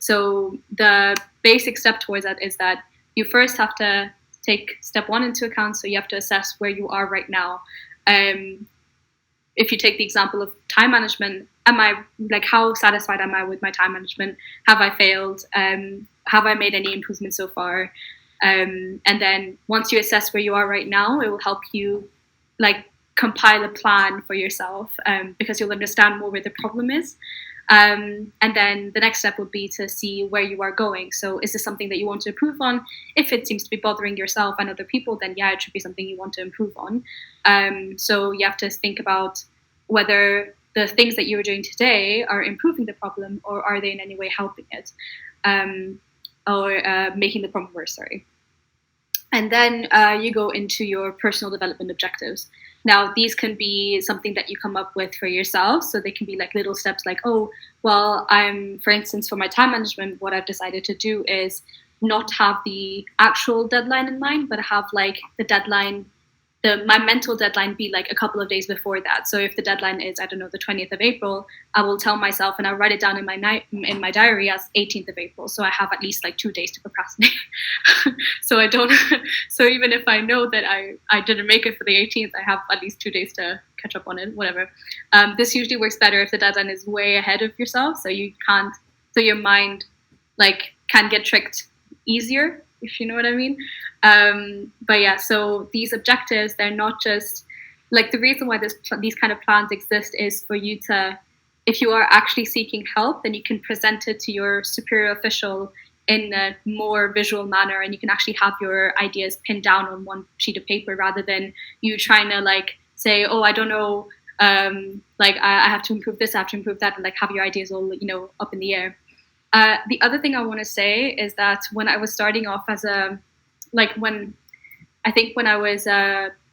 So the basic step towards that is that you first have to take step one into account. So you have to assess where you are right now. If you take the example of time management, how satisfied am I with my time management? Have I failed? Have I made any improvements so far? And then once you assess where you are right now, it will help you compile a plan for yourself, because you'll understand more where the problem is. And then the next step would be to see where you are going. So is this something that you want to improve on? If it seems to be bothering yourself and other people, then yeah, it should be something you want to improve on. So you have to think about whether the things that you're doing today are improving the problem, or are they in any way helping it, or making the problem worse, sorry. And then you go into your personal development objectives. Now, these can be something that you come up with for yourself. So they can be like little steps like, oh, well, for instance, for my time management, what I've decided to do is not have the actual deadline in mind, but have like the deadline, my mental deadline be like a couple of days before that. So if the deadline is, I don't know, the 20th of April, I will tell myself, and I'll write it down in my diary as 18th of April. So I have at least like 2 days to procrastinate. So even if I know that I didn't make it for the 18th, I have at least 2 days to catch up on it, whatever. This usually works better if the deadline is way ahead of yourself. So your mind can get tricked easier, if you know what I mean. But yeah, so these objectives, they're not just the reason why these kind of plans exist is for you to, if you are actually seeking help, then you can present it to your superior official in a more visual manner, and you can actually have your ideas pinned down on one sheet of paper, rather than you trying to say, oh, I don't know, I have to improve this, I have to improve that, and have your ideas all up in the air. The other thing I want to say is that when I was starting off as when I was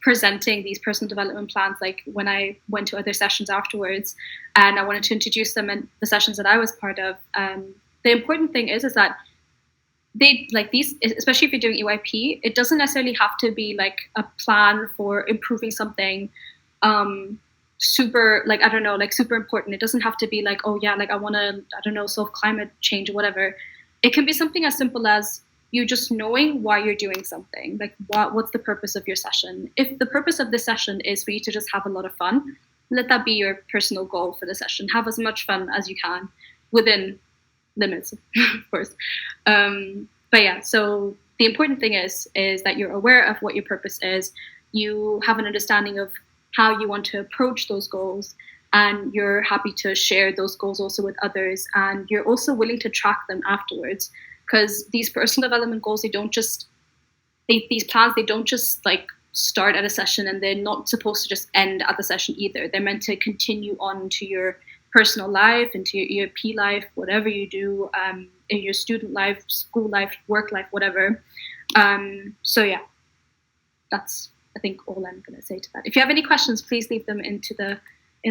presenting these personal development plans, like when I went to other sessions afterwards and I wanted to introduce them in the sessions that I was part of, the important thing is that they, like these, especially if you're doing EYP, it doesn't necessarily have to be like a plan for improving something super, like, I don't know, like super important. It doesn't have to be like, oh yeah, like I want to, I don't know, solve climate change or whatever. It can be something as simple as you just knowing why you're doing something, like what's the purpose of your session. If the purpose of the session is for you to just have a lot of fun, let that be your personal goal for the session. Have as much fun as you can within limits, of course. But yeah, so the important thing is that you're aware of what your purpose is. You have an understanding of how you want to approach those goals, and you're happy to share those goals also with others, and you're also willing to track them afterwards. Because these personal development goals, these plans, they don't just like start at a session, and they're not supposed to just end at the session either. They're meant to continue on to your personal life, into your ERP life, whatever you do, in your student life, school life, work life, whatever. So yeah, that's, I think, all I'm going to say to that. If you have any questions, please leave them in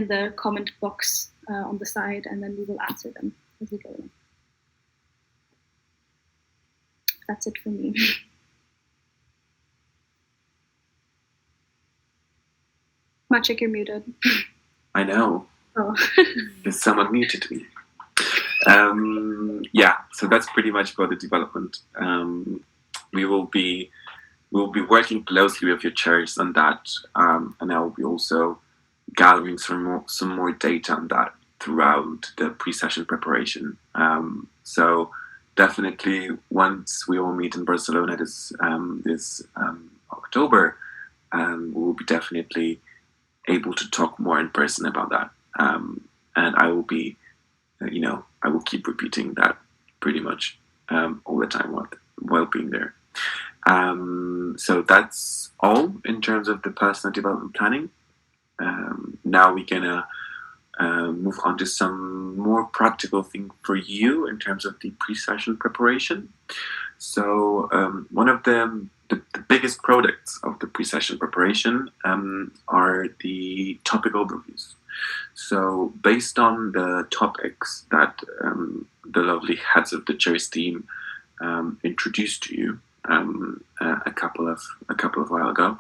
the comment box on the side, and then we will answer them as we go along. That's it for me. Maciek, you're muted. I know. Oh. Because someone muted me. Yeah, so that's pretty much about the development. We will be working closely with your chairs on that, and I will be also gathering some more data on that throughout the pre-session preparation. So definitely, once we all meet in Barcelona this October, we will be definitely able to talk more in person about that. And I will be, I will keep repeating that pretty much all the time while being there. So that's all in terms of the personal development planning. Now we're gonna move on to some more practical thing for you in terms of the pre-session preparation. So one of the biggest products of the pre-session preparation are the topic overviews. So based on the topics that the lovely heads of the chairs team introduced to you a couple of while ago,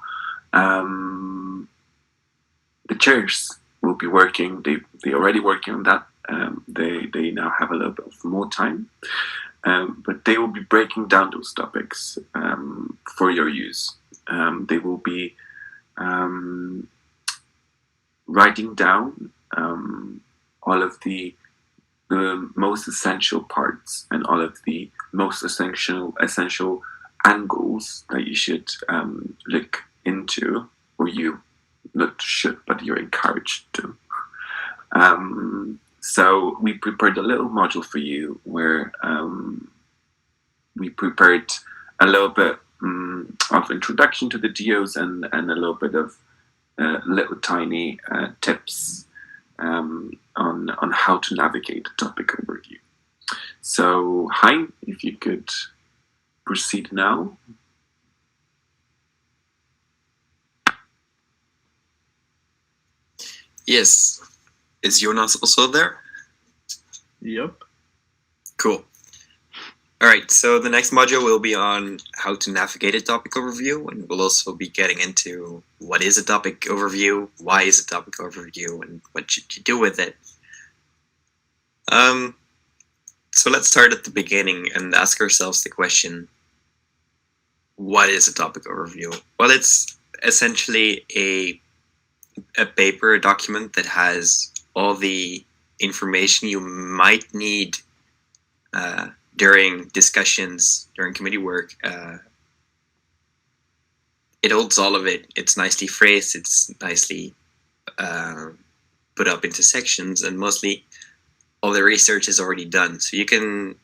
the chairs will be working. They already working on that. They now have a little bit of more time, but they will be breaking down those topics for your use. They will be writing down all of the most essential parts and all of the most essential angles that you should look into, or you not should, but you're encouraged to. So we prepared a little module for you where we prepared a little bit of introduction to the DOs and a little bit of little tiny tips on how to navigate a topic overview. So, Hein, if you could proceed now. Yes. Is Jonas also there? Yep. Cool. All right, so the next module will be on how to navigate a topic overview, and we'll also be getting into what is a topic overview, why is a topic overview, and what should you do with it. So let's start at the beginning and ask ourselves the question, what is a topic overview? Well, it's essentially a paper, a document that has all the information you might need during discussions, during committee work. It holds all of it. It's nicely phrased. It's nicely put up into sections, and mostly all the research is already done. So you can,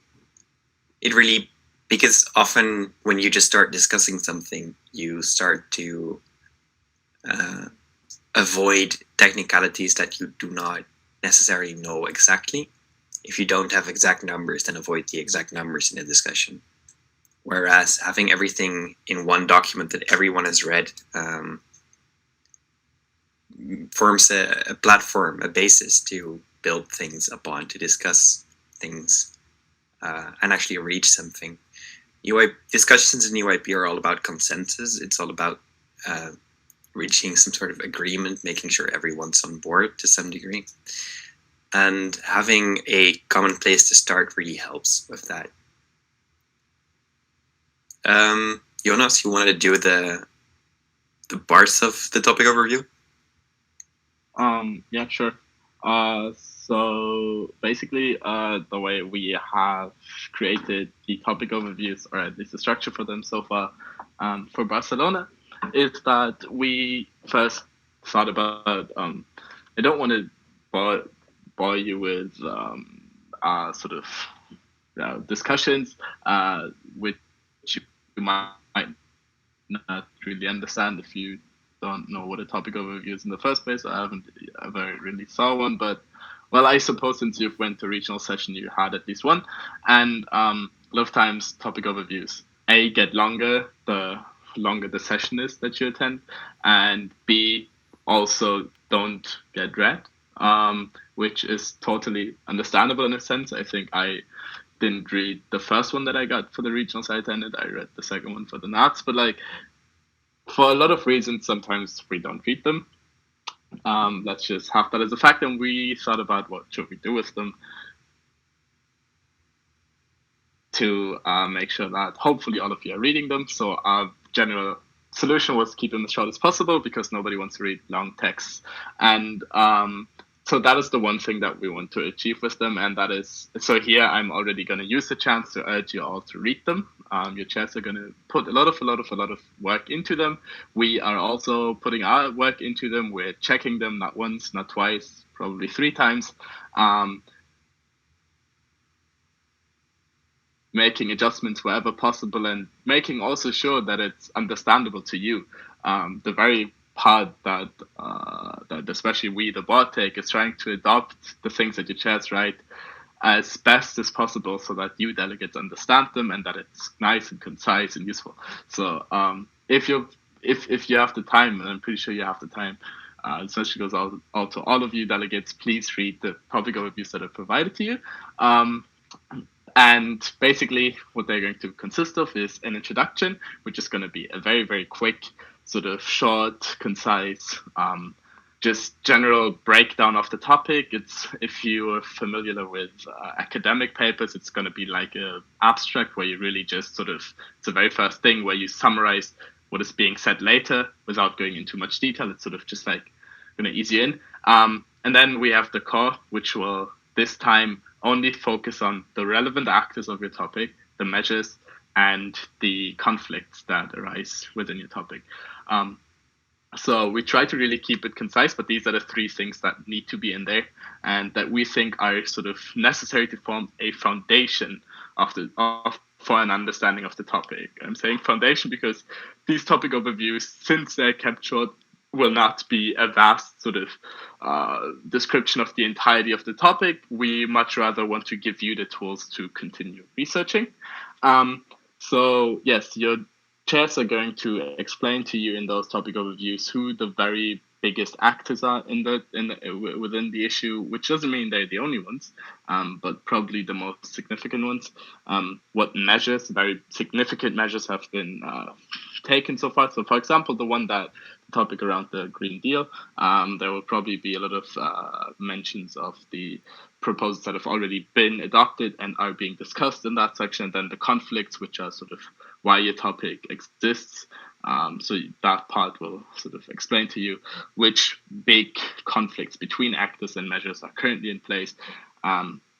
because often when you just start discussing something, you start to avoid technicalities that you do not necessarily know exactly. If you don't have exact numbers, then avoid the exact numbers in a discussion. Whereas having everything in one document that everyone has read forms a platform, a basis to build things upon, to discuss things, and actually reach something. Discussions in UIP are all about consensus. It's all about reaching some sort of agreement, making sure everyone's on board to some degree. And having a common place to start really helps with that. Jonas, you wanted to do the parts of the topic overview? Yeah, sure. So basically, the way we have created the topic overviews, or at least the structure for them so far, for Barcelona, is that we first thought about. I don't want to bore you with sort of discussions, which you might not really understand if you don't know what a topic overview is in the first place. I haven't ever really saw one, but well, I suppose since you've went to regional session, you had at least one. And a lot of times topic overviews, A, get longer the longer the session is that you attend, and B, also don't get read, which is totally understandable in a sense. I think I didn't read the first one that I got for the regionals I attended. I read the second one for the Nats, but like, for a lot of reasons, sometimes we don't read them. Let's just have that as a fact, and we thought about what should we do with them to make sure that hopefully all of you are reading them. So our general solution was keep them as short as possible because nobody wants to read long texts. And so that is the one thing that we want to achieve with them. And that is, so here I'm already going to use the chance to urge you all to read them. Your chairs are going to put a lot of work into them. We are also putting our work into them. We're checking them not once, not twice, probably 3 times. Making adjustments wherever possible and making also sure that it's understandable to you. The very part that especially we, the board, take is trying to adopt the things that your chairs write as best as possible so that you delegates understand them and that it's nice and concise and useful. So if you have the time, and I'm pretty sure you have the time, especially goes out to all of you delegates, please read the topic overviews that are provided to you. And basically what they're going to consist of is an introduction, which is going to be a very, very quick, sort of short, concise, just general breakdown of the topic. It's, if you're familiar with academic papers, it's going to be like an abstract where you really just sort of, it's the very first thing where you summarize what is being said later without going into much detail. It's sort of just like going to ease you in. And then we have the core, which will this time only focus on the relevant actors of your topic, the measures, and the conflicts that arise within your topic. So we try to really keep it concise, but these are the 3 things that need to be in there and that we think are sort of necessary to form a foundation for an understanding of the topic. I'm saying foundation because these topic overviews, since they're kept short, will not be a vast sort of description of the entirety of the topic. We much rather want to give you the tools to continue researching. So yes, your chairs are going to explain to you in those topic overviews who the very biggest actors are within the issue, which doesn't mean they're the only ones, but probably the most significant ones. What measures, very significant measures, have been taken so far. So, for example, the topic around the Green Deal, there will probably be a lot of mentions of the proposals that have already been adopted and are being discussed in that section, and then the conflicts, which are sort of why your topic exists. So that part will sort of explain to you which big conflicts between actors and measures are currently in place,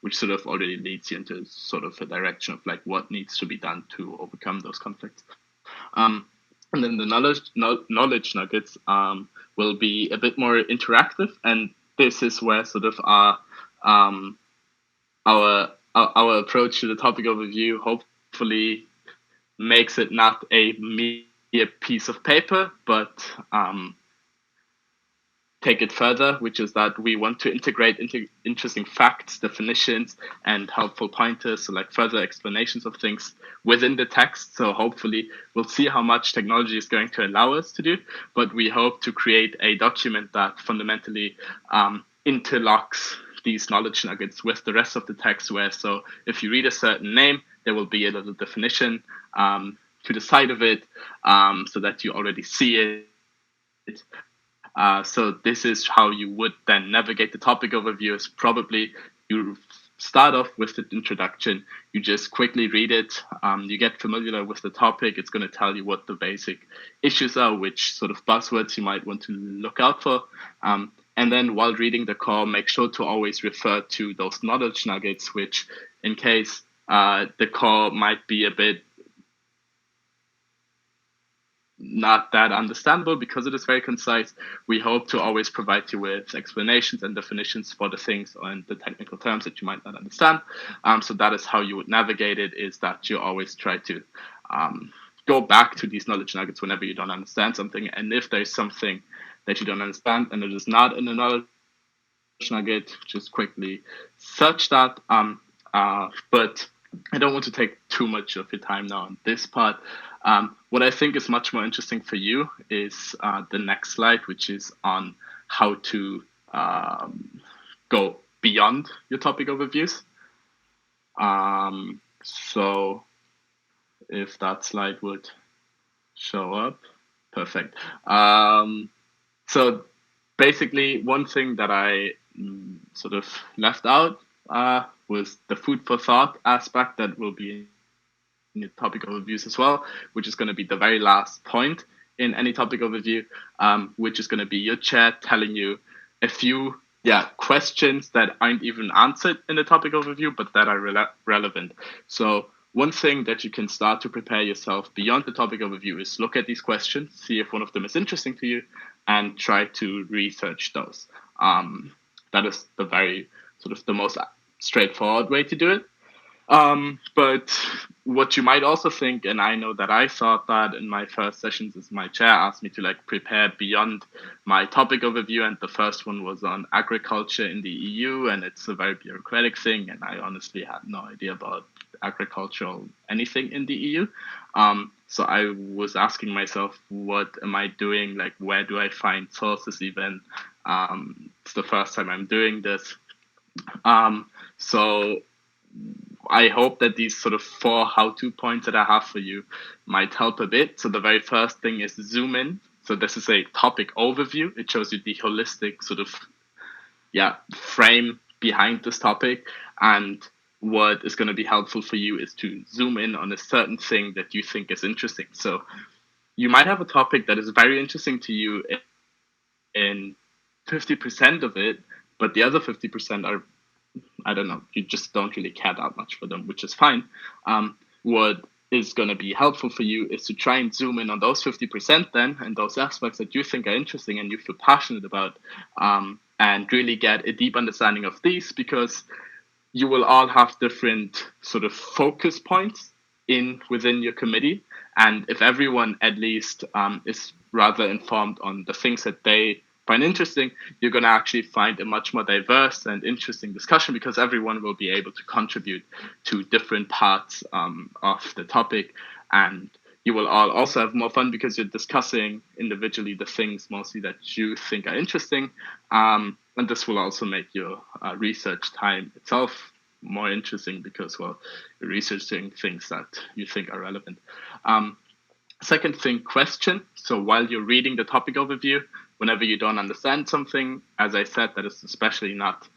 which sort of already leads you into sort of a direction of like what needs to be done to overcome those conflicts. And then the knowledge nuggets will be a bit more interactive, and this is where sort of our approach to the topic overview hopefully makes it not a mere piece of paper, but take it further, which is that we want to integrate interesting facts, definitions, and helpful pointers, so like further explanations of things within the text. So hopefully we'll see how much technology is going to allow us to do, but we hope to create a document that fundamentally interlocks these knowledge nuggets with the rest of the text, where so if you read a certain name, there will be a little definition to the side of it, so that you already see it. So this is how you would then navigate the topic overview. Is probably you start off with the introduction, you just quickly read it, you get familiar with the topic. It's going to tell you what the basic issues are, which sort of buzzwords you might want to look out for. And then while reading the core, make sure to always refer to those knowledge nuggets, which in case the core might be a bit not that understandable because it is very concise, we hope to always provide you with explanations and definitions for the things and the technical terms that you might not understand. So that is how you would navigate it, is that you always try to go back to these knowledge nuggets whenever you don't understand something. And if there's something that you don't understand and it is not in the knowledge nugget, just quickly search that. But I don't want to take too much of your time now on this part. What I think is much more interesting for you is the next slide, which is on how to go beyond your topic overviews. So if that slide would show up, perfect. So basically, one thing that I sort of left out was the food for thought aspect that will be in your topic overviews as well, which is going to be the very last point in any topic overview, which is going to be your chair telling you a few questions that aren't even answered in the topic overview, but that are relevant. So one thing that you can start to prepare yourself beyond the topic overview is look at these questions, see if one of them is interesting to you, and try to research those. That is the very sort of the most straightforward way to do it. But what you might also think, and I know that I thought that in my first sessions, is my chair asked me to like prepare beyond my topic overview, and the first one was on agriculture in the EU, and it's a very bureaucratic thing, and I honestly had no idea about agricultural anything in the EU. So I was asking myself, what am I doing? Like, where do I find sources even? It's the first time I'm doing this. So I hope that these sort of 4 how-to points that I have for you might help a bit. So the very first thing is zoom in. So this is a topic overview. It shows you the holistic sort of frame behind this topic. And what is going to be helpful for you is to zoom in on a certain thing that you think is interesting. So you might have a topic that is very interesting to you in 50% of it, but the other 50% are, I don't know, you just don't really care that much for them, which is fine. What is going to be helpful for you is to try and zoom in on those 50% then, and those aspects that you think are interesting and you feel passionate about, and really get a deep understanding of these, because you will all have different sort of focus points within your committee. And if everyone at least is rather informed on the things that they find interesting, you're going to actually find a much more diverse and interesting discussion, because everyone will be able to contribute to different parts of the topic. And you will all also have more fun because you're discussing individually the things mostly that you think are interesting. And this will also make your research time itself more interesting, because, well, you're researching things that you think are relevant. Second thing, question. So while you're reading the topic overview, whenever you don't understand something, as I said, that is especially not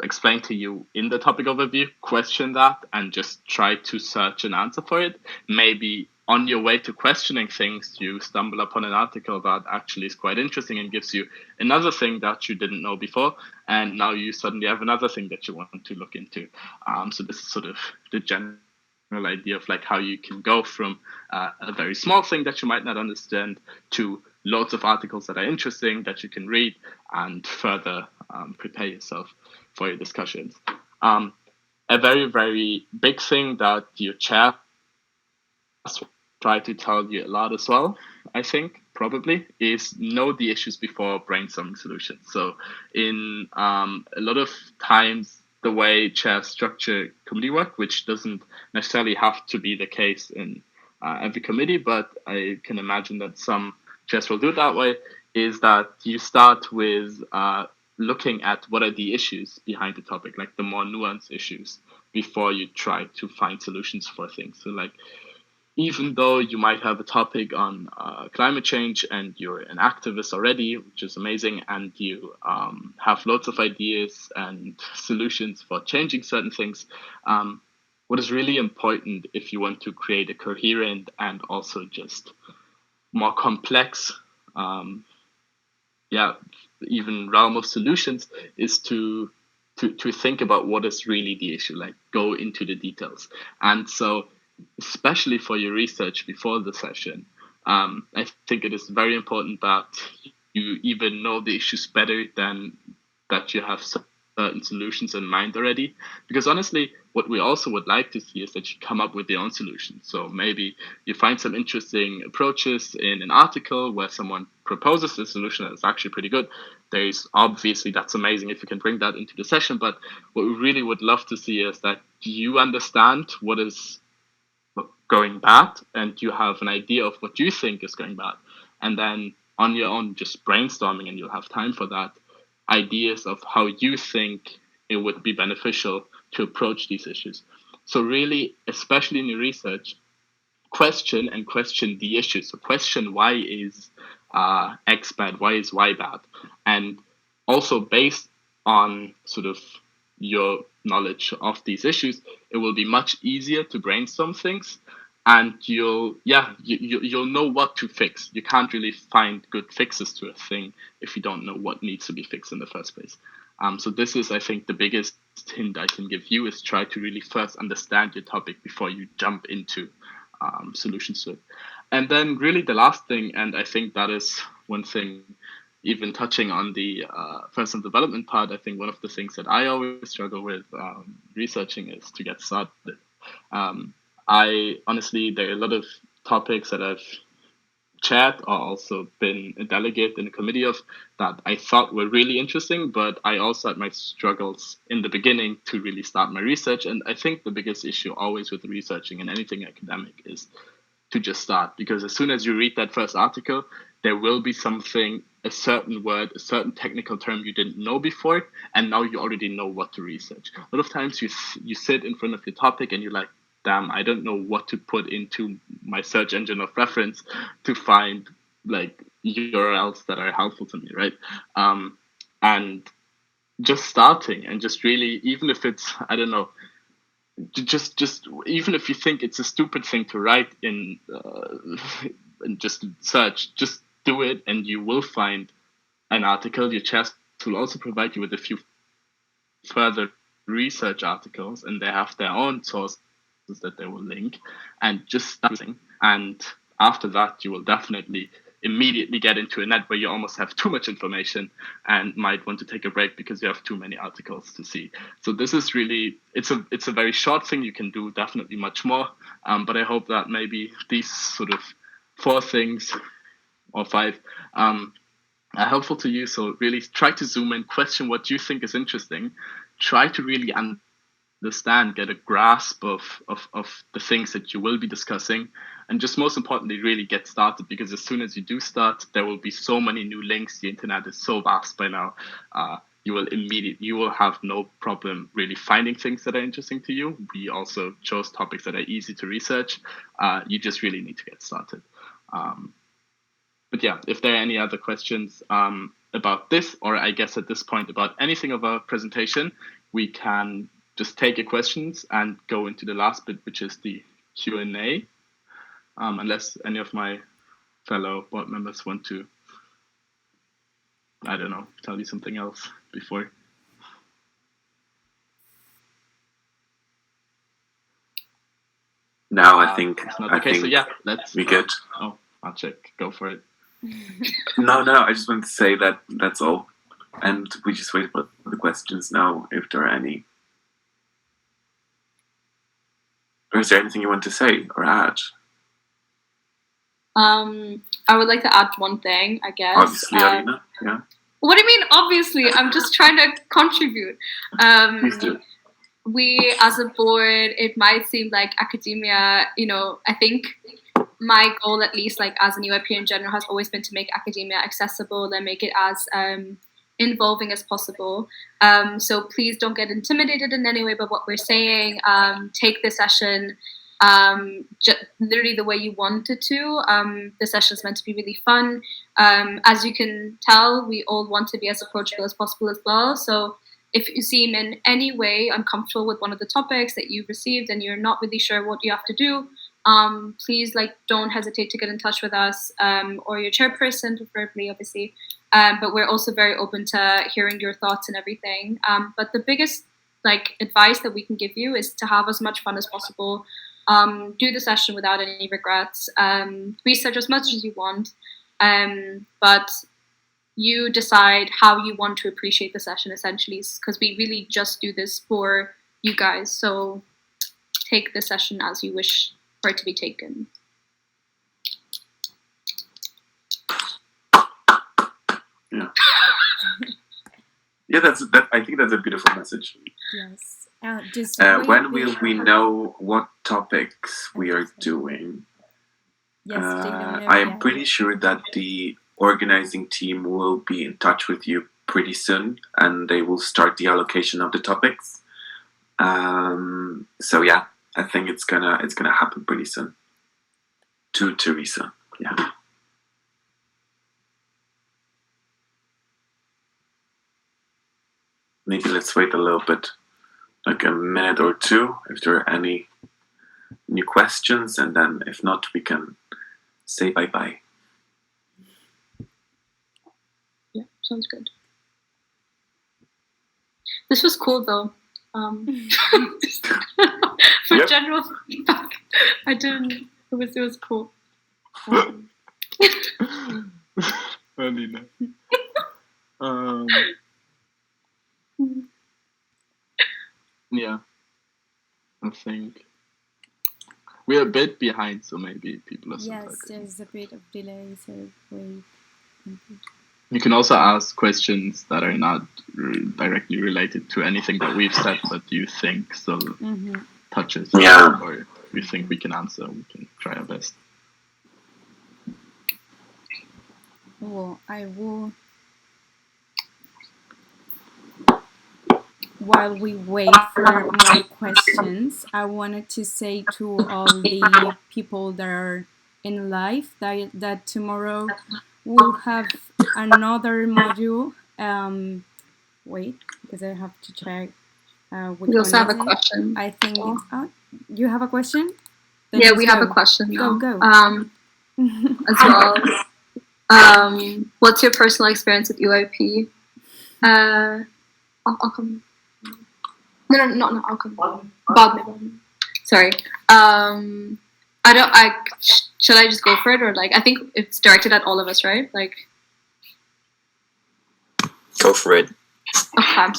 explained to you in the topic overview, question that and just try to search an answer for it. Maybe on your way to questioning things, you stumble upon an article that actually is quite interesting and gives you another thing that you didn't know before, and now you suddenly have another thing that you want to look into. So this is sort of the general idea of like how you can go from a very small thing that you might not understand to loads of articles that are interesting that you can read and further prepare yourself for your discussions. A very, very big thing that your chair try to tell you a lot as well, I think, probably, is know the issues before brainstorming solutions. So in a lot of times, the way chairs structure committee work, which doesn't necessarily have to be the case in every committee, but I can imagine that some chairs will do it that way, is that you start with looking at what are the issues behind the topic, like the more nuanced issues, before you try to find solutions for things. So like, even though you might have a topic on climate change and you're an activist already, which is amazing, and you have lots of ideas and solutions for changing certain things, what is really important if you want to create a coherent and also just more complex, even realm of solutions, is to think about what is really the issue, like go into the details. And so, especially for your research before the session, I think it is very important that you even know the issues better than that you have certain solutions in mind already. Because honestly, what we also would like to see is that you come up with your own solution. So maybe you find some interesting approaches in an article where someone proposes a solution that's actually pretty good. There's obviously, that's amazing if you can bring that into the session. But what we really would love to see is that you understand what is going bad and you have an idea of what you think is going bad. And then on your own, just brainstorming, and you'll have time for that, ideas of how you think it would be beneficial to approach these issues. So really, especially in your research, question the issues. So question why is X bad, why is Y bad? And also based on sort of your knowledge of these issues, it will be much easier to brainstorm things, and you'll know what to fix. You can't really find good fixes to a thing if you don't know what needs to be fixed in the first place. So this is, I think, the biggest hint I can give you, is try to really first understand your topic before you jump into solutions to it. And then really the last thing, and I think that is one thing, even touching on the personal development part, I think one of the things that I always struggle with researching is to get started. I honestly, there are a lot of topics that I've chaired or also been a delegate in a committee of that I thought were really interesting, but I also had my struggles in the beginning to really start my research. And I think the biggest issue always with researching and anything academic is to just start, because as soon as you read that first article, there will be something, a certain word, a certain technical term you didn't know before, and now you already know what to research. A lot of times you sit in front of your topic and you're like, damn, I don't know what to put into my search engine of reference to find like URLs that are helpful to me, right? And just starting and just really, even if it's, I don't know, just even if you think it's a stupid thing to write in just search, just do it, and you will find an article. Your chest will also provide you with a few further research articles, and they have their own sources that they will link, and just starting. And after that, you will definitely immediately get into a net where you almost have too much information and might want to take a break because you have too many articles to see. So this is really, it's a very short thing. You can do definitely much more, but I hope that maybe these sort of 4 things or 5 are helpful to you. So really try to zoom in, question what you think is interesting, try to really understand, get a grasp of the things that you will be discussing, and just most importantly, really get started, because as soon as you do start, there will be so many new links. The internet is so vast by now. You will have no problem really finding things that are interesting to you. We also chose topics that are easy to research. You just really need to get started. But yeah, if there are any other questions about this, or I guess at this point about anything of our presentation, we can just take your questions and go into the last bit, which is the Q&A. Unless any of my fellow board members want to, I don't know, tell you something else before. No, I think it's not okay. So yeah, let's be good. Oh, Maciek, go for it. No, I just want to say that that's all, and we just wait for the questions now, if there are any. Or is there anything you want to say or add? I would like to add one thing, I guess. Obviously, Alina. Yeah. What do you mean, obviously? I'm just trying to contribute. Please do. We, as a board, it might seem like academia, I think my goal, at least, like as an UIP in general, has always been to make academia accessible and make it as involving as possible. So please don't get intimidated in any way by what we're saying. Take the session literally the way you want it to. The session is meant to be really fun. As you can tell, we all want to be as approachable as possible as well. So if you seem in any way uncomfortable with one of the topics that you've received and you're not really sure what you have to do, please don't hesitate to get in touch with us, or your chairperson, preferably, obviously. But we're also very open to hearing your thoughts and everything. But the biggest advice that we can give you is to have as much fun as possible. Do the session without any regrets. Research as much as you want, but you decide how you want to appreciate the session, essentially, because we really just do this for you guys. So take the session as you wish for it to be taken. Yeah. Yeah, I think that's a beautiful message. Yes. Just when will we know what topics we are doing? Yes, I am pretty sure that the organizing team will be in touch with you pretty soon, and they will start the allocation of the topics. So yeah, I think it's gonna happen pretty soon. To Teresa, yeah. Maybe let's wait a little bit, like a minute or two, if there are any new questions, and then if not, we can say bye-bye. Yeah, sounds good. This was cool, though. For Yep. general feedback, it was cool. Alina. Yeah, I think we're a bit behind, so maybe people are Yes, sometimes. there's a bit of delay, so wait. You can also ask questions that are not directly related to anything that we've said, but you think still touches, Yeah. or we think we can answer. We can try our best. Well, I will. While we wait for more questions, I wanted to say to all the people that are in live that tomorrow we'll have another module. Wait, because I have to check. Which We also one have is a it? question. I think it's. You have a question? Then Yeah, let's we have a go. question now. Go. As well. What's your personal experience with UIP? I'll come. No, I'll come. Bob. Sorry. Should I just go for it, or I think it's directed at all of us, right? Go for it. Okay.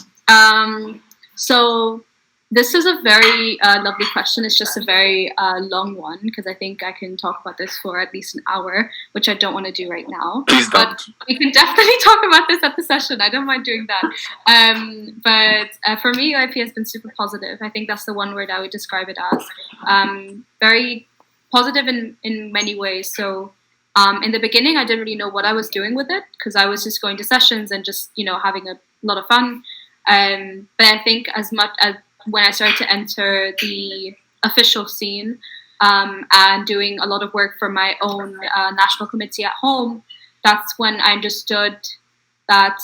So this is a very lovely question. It's just a very long one, because I think I can talk about this for at least an hour, which I don't want to do right now. Please don't. But we can definitely talk about this at the session. I don't mind doing that. But for me, UIP has been super positive. I think that's the one word I would describe it as. Very positive in many ways. So in the beginning, I didn't really know what I was doing with it, because I was just going to sessions and just having a lot of fun. But I think as much as when I started to enter the official scene and doing a lot of work for my own national committee at home, that's when I understood that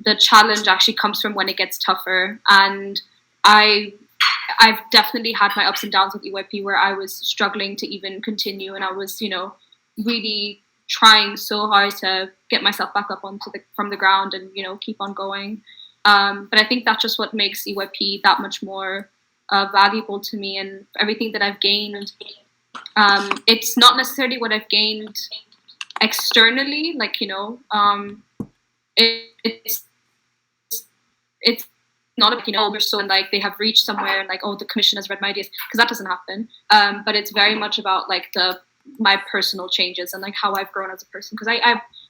the challenge actually comes from when it gets tougher. And I've definitely had my ups and downs with UIP, where I was struggling to even continue, and I was, really trying so hard to get myself back up from the ground and keep on going. But I think that's just what makes UIP that much more valuable to me, and everything that I've gained. It's not necessarily what I've gained externally, it's not we're so they have reached somewhere and the commission has read my ideas, because that doesn't happen. But it's very much about the my personal changes and like how I've grown as a person. Because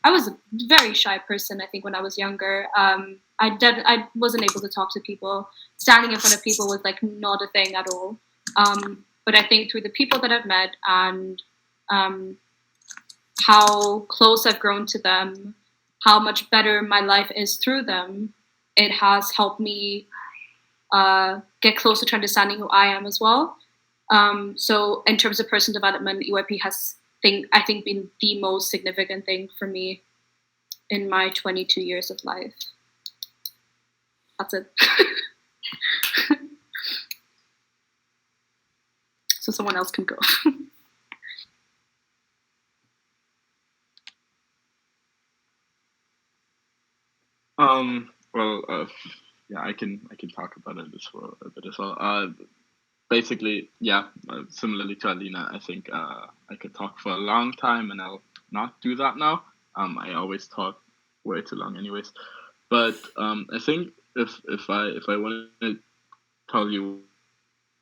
I was a very shy person, I think, when I was younger. I wasn't able to talk to people. Standing in front of people was like not a thing at all. But I think through the people that I've met and how close I've grown to them, how much better my life is through them, it has helped me get closer to understanding who I am as well. So in terms of personal development, EYP has, I think, been the most significant thing for me in my 22 years of life. That's it. So someone else can go. Yeah, I can talk about it for a bit as well. Basically, yeah, similarly to Alina, I think I could talk for a long time, and I'll not do that now. I always talk way too long, anyways. But I think if I want to tell you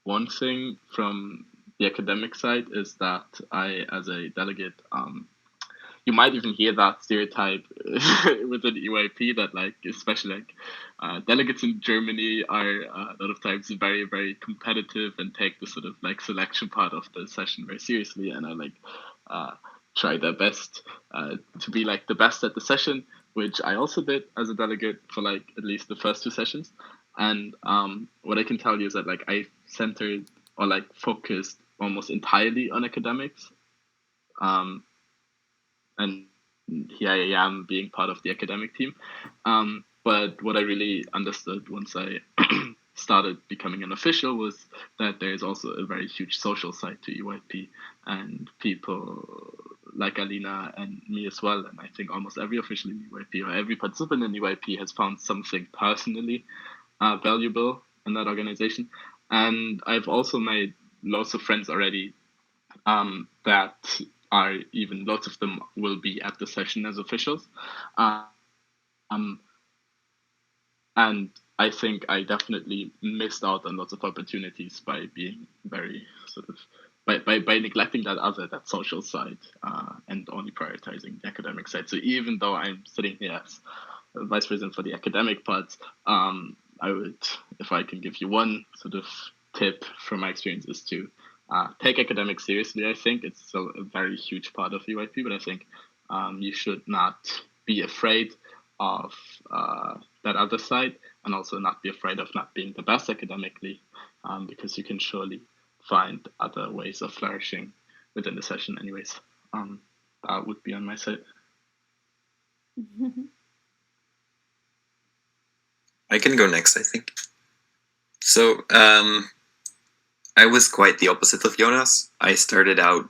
one thing from the academic side is that I, as a delegate, you might even hear that stereotype within EYP that, like, especially like delegates in Germany are a lot of times very, very competitive and take the sort of like selection part of the session very seriously, and are like try their best to be like the best at the session, which I also did as a delegate for like at least the first two sessions. And what I can tell you is that like I centered or like focused almost entirely on academics. And here I am being part of the academic team. But what I really understood once I started becoming an official was that there is also a very huge social side to EYP, and people like Alina and me as well, and I think almost every official in EYP or every participant in EYP has found something personally valuable in that organization. And I've also made lots of friends already that are, even lots of them will be at the session as officials. And I think I definitely missed out on lots of opportunities by being very sort of by neglecting that social side and only prioritizing the academic side. So even though I'm sitting here as vice president for the academic parts, I would, if I can give you one sort of tip from my experience, is to take academics seriously. I think it's still a very huge part of EYP, but I think you should not be afraid of that other side, and also not be afraid of not being the best academically, because you can surely find other ways of flourishing within the session anyways. That would be on my side. I can go next, I think. So I was quite the opposite of Jonas. I started out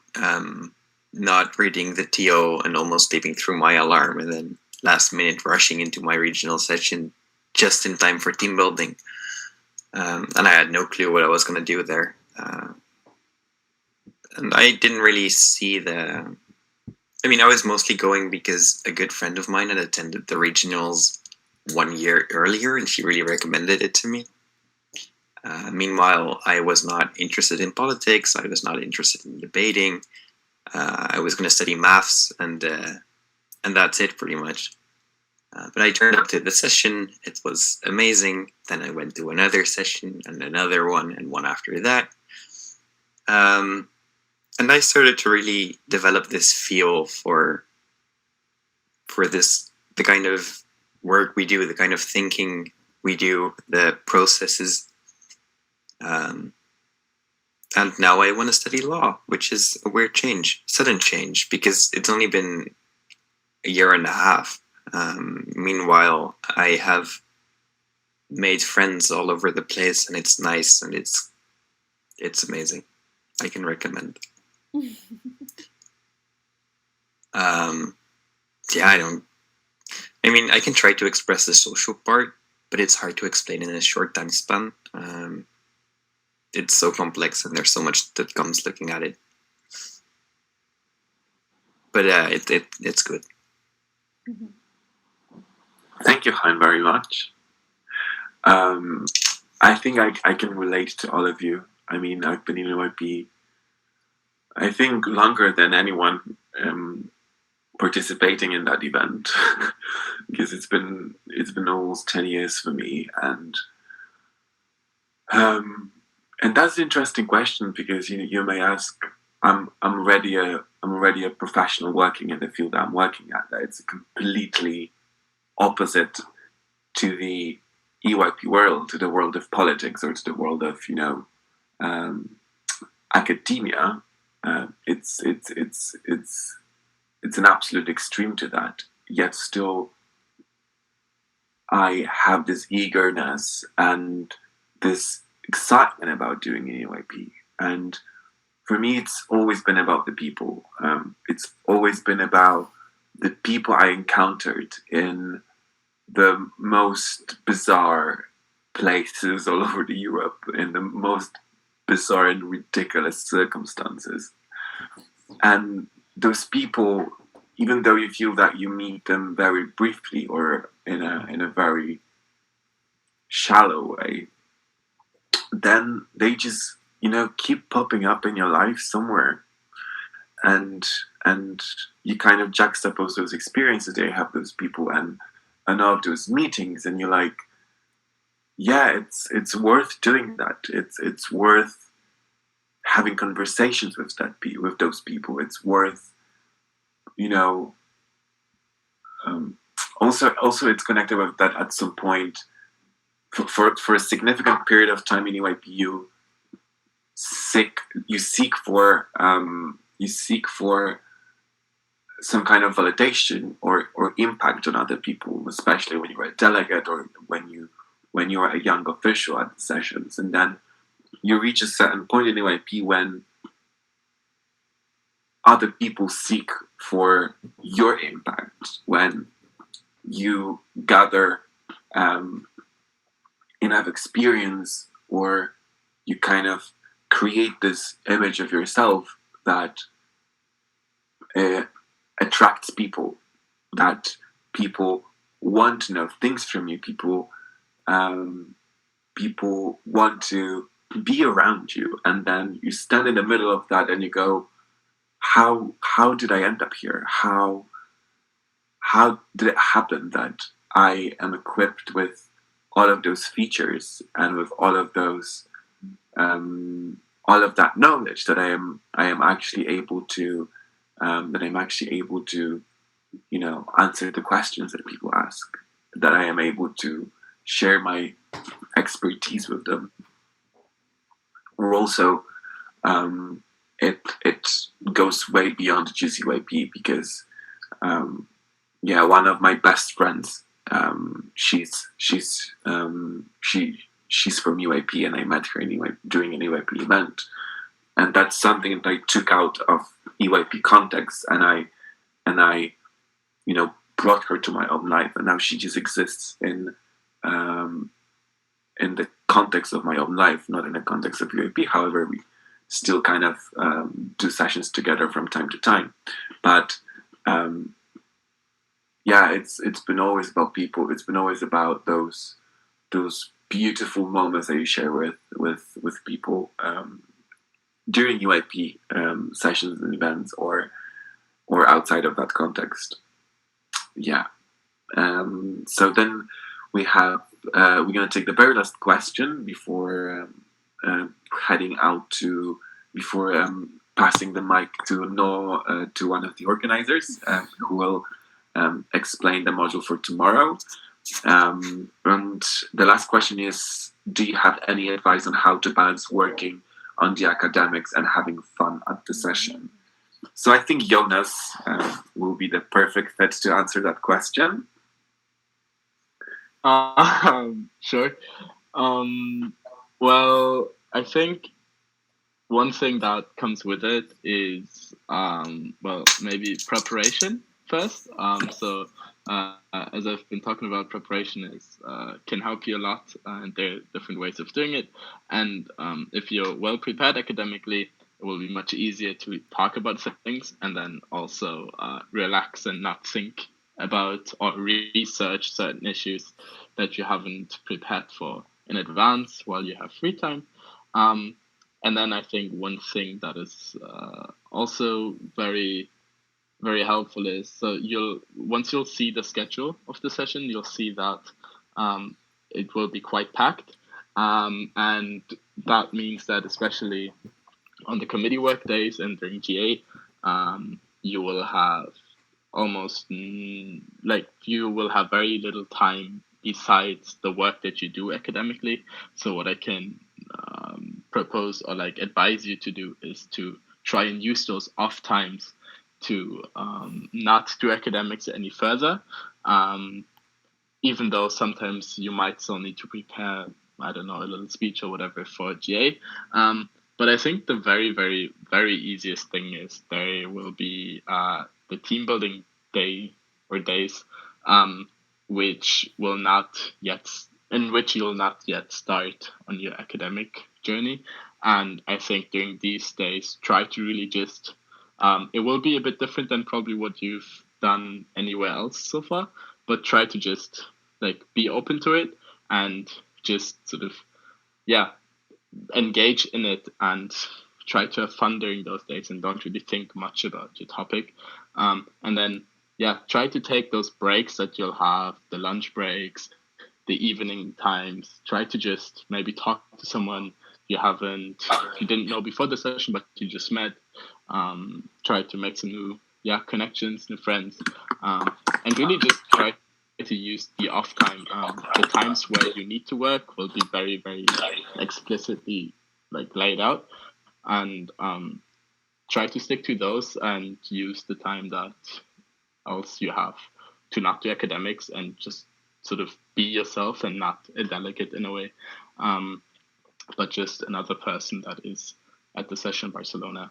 not reading the TO and almost sleeping through my alarm, and then last minute rushing into my regional session just in time for team building. And I had no clue what I was going to do there. And I didn't really see the... I mean, I was mostly going because a good friend of mine had attended the regionals 1 year earlier, and she really recommended it to me. Meanwhile, I was not interested in politics. I was not interested in debating. I was going to study maths, and that's it pretty much. But I turned up to the session. It was amazing. Then I went to another session and another one and one after that. And I started to really develop this feel for this, the kind of work we do, the kind of thinking we do, the processes. And now I want to study law, which is a weird change, sudden change, because it's only been a year and a half. Meanwhile, I have made friends all over the place, and it's nice, and it's amazing. I can recommend. Yeah, I mean, I can try to express the social part, but it's hard to explain in a short time span. It's so complex, and there's so much that comes looking at it. But it's good. Thank you, Hein, very much. I think I can relate to all of you. I mean, I've been in EYP I think longer than anyone participating in that event, because it's been almost 10 years for me, and that's an interesting question, because you may ask, I'm already a professional working in the field I'm working at. That it's completely opposite to the EYP world, to the world of politics, or to the world of academia. It's an absolute extreme to that. Yet still, I have this eagerness and this excitement about doing an EYP. And for me, it's always been about the people. It's always been about the people I encountered in the most bizarre places all over the Europe, in the most bizarre and ridiculous circumstances. And those people, even though you feel that you meet them very briefly or in a very shallow way, then they just keep popping up in your life somewhere, and you kind of juxtapose those experiences that you have, those people, and all of those meetings, and you're like, yeah, it's worth doing that. It's worth having conversations with those people. It's worth, also it's connected with that at some point, for a significant period of time in EYP, you seek for some kind of validation or impact on other people, especially when you're a delegate or when you're a young official at the sessions. And then you reach a certain point in EYP when other people seek for your impact, when you gather enough experience, or you kind of create this image of yourself that attracts people, that people want to know things from you, people want to be around you, and then you stand in the middle of that and you go, how did I end up here? How did it happen that I am equipped with all of those features and with all of those all of that knowledge, that I am actually able to answer the questions that people ask, that I am able to share my expertise with them. Or also, it goes way beyond just EYP, because one of my best friends, she's from EYP, and I met her during an EYP event, and that's something that I took out of EYP context, and I brought her to my own life, and now she just exists in the context of my own life, not in the context of EYP. However, we still kind of do sessions together from time to time, but it's been always about people. It's been always about those beautiful moments that you share with people during UIP sessions and events, or outside of that context. Yeah. So then we have we're gonna take the very last question before heading out before passing the mic to to one of the organizers who will explain the module for tomorrow. And the last question is, do you have any advice on how to balance working on the academics and having fun at the session? So I think Jonas will be the perfect fit to answer that question. Sure. Well, I think one thing that comes with it is, maybe preparation first. As I've been talking about, preparation can help you a lot, and there are different ways of doing it. And if you're well prepared academically, it will be much easier to talk about things, and then also relax and not think about or research certain issues that you haven't prepared for in advance while you have free time. And then I think one thing that is also very very helpful is, so once you'll see the schedule of the session, you'll see that it will be quite packed, and that means that especially on the committee work days and during GA, you will have almost you will have very little time besides the work that you do academically. So what I can propose or advise you to do is to try and use those off times to not do academics any further, even though sometimes you might still need to prepare, I don't know, a little speech or whatever for GA. But I think the very, very, very easiest thing is there will be the team building day or days, which will not yet, in which you'll not yet start on your academic journey. And I think during these days, try to really just, it will be a bit different than probably what you've done anywhere else so far, but try to just be open to it and just sort of, engage in it and try to have fun during those days and don't really think much about your topic. And then, try to take those breaks that you'll have, the lunch breaks, the evening times. Try to just maybe talk to someone you didn't know before the session, but you just met. Try to make some new connections, new friends, and really just try to use the off time. The times where you need to work will be very, very explicitly laid out, and try to stick to those and use the time that else you have to not do academics and just sort of be yourself and not a delegate in a way, but just another person that is at the session Barcelona.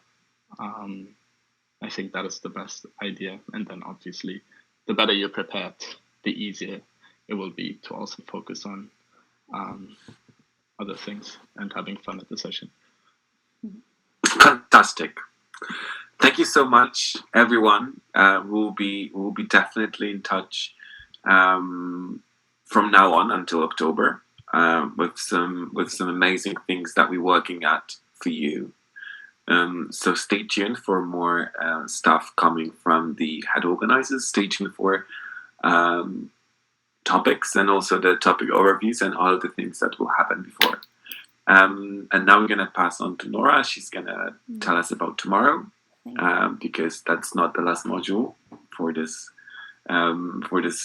I think that is the best idea, and then obviously the better you're prepared, the easier it will be to also focus on other things and having fun at the session. Fantastic. Thank you so much, everyone. We'll be definitely in touch from now on until October with some amazing things that we're working at for you. So stay tuned for more stuff coming from the head organizers. Stay tuned for topics and also the topic overviews and all the things that will happen before. And now we're gonna pass on to Nora. She's gonna tell us about tomorrow, because that's not the last module for this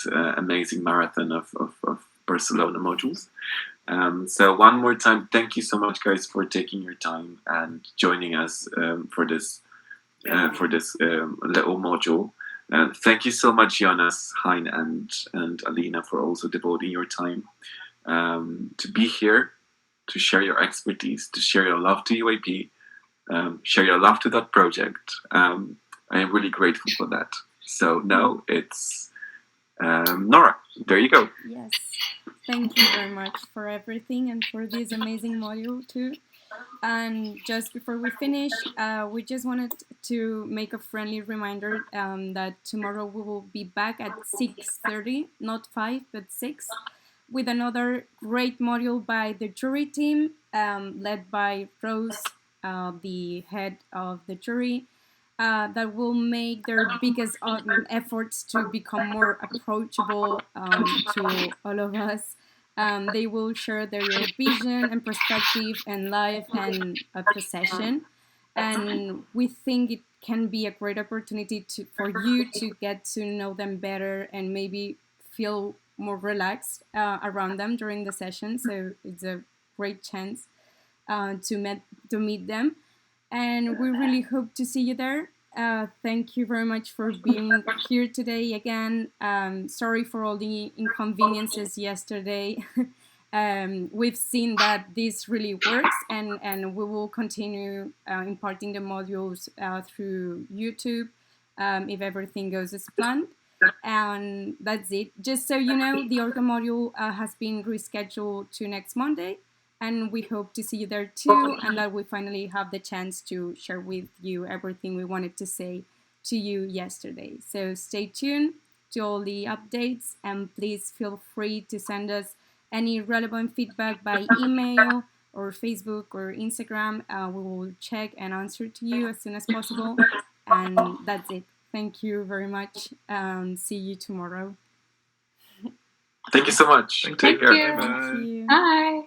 amazing marathon of Barcelona modules. So one more time, thank you so much, guys, for taking your time and joining us for this little module. Thank you so much, Jonas, Hein, and Alina, for also devoting your time to be here, to share your expertise, to share your love to UAP, share your love to that project. I am really grateful for that. So now it's Nora. There you go. Yes. Thank you very much for everything and for this amazing module too. And just before we finish, we just wanted to make a friendly reminder that tomorrow we will be back at 6:30, not 5, but 6, with another great module by the jury team, led by Rose, the head of the jury, that will make their biggest efforts to become more approachable to all of us. They will share their vision and perspective and life and the session. And we think it can be a great opportunity for you to get to know them better and maybe feel more relaxed around them during the session. So it's a great chance to meet them. And we really hope to see you there. Thank you very much for being here today again. Sorry for all the inconveniences yesterday. We've seen that this really works, and we will continue imparting the modules through YouTube if everything goes as planned. And that's it. Just so you know, the Orca module has been rescheduled to next Monday. And we hope to see you there too, and that we finally have the chance to share with you everything we wanted to say to you yesterday. So stay tuned to all the updates, and please feel free to send us any relevant feedback by email or Facebook or Instagram. We will check and answer to you as soon as possible. And that's it. Thank you very much. See you tomorrow. Thank you so much. Thank Take care. you. Thank you. Bye.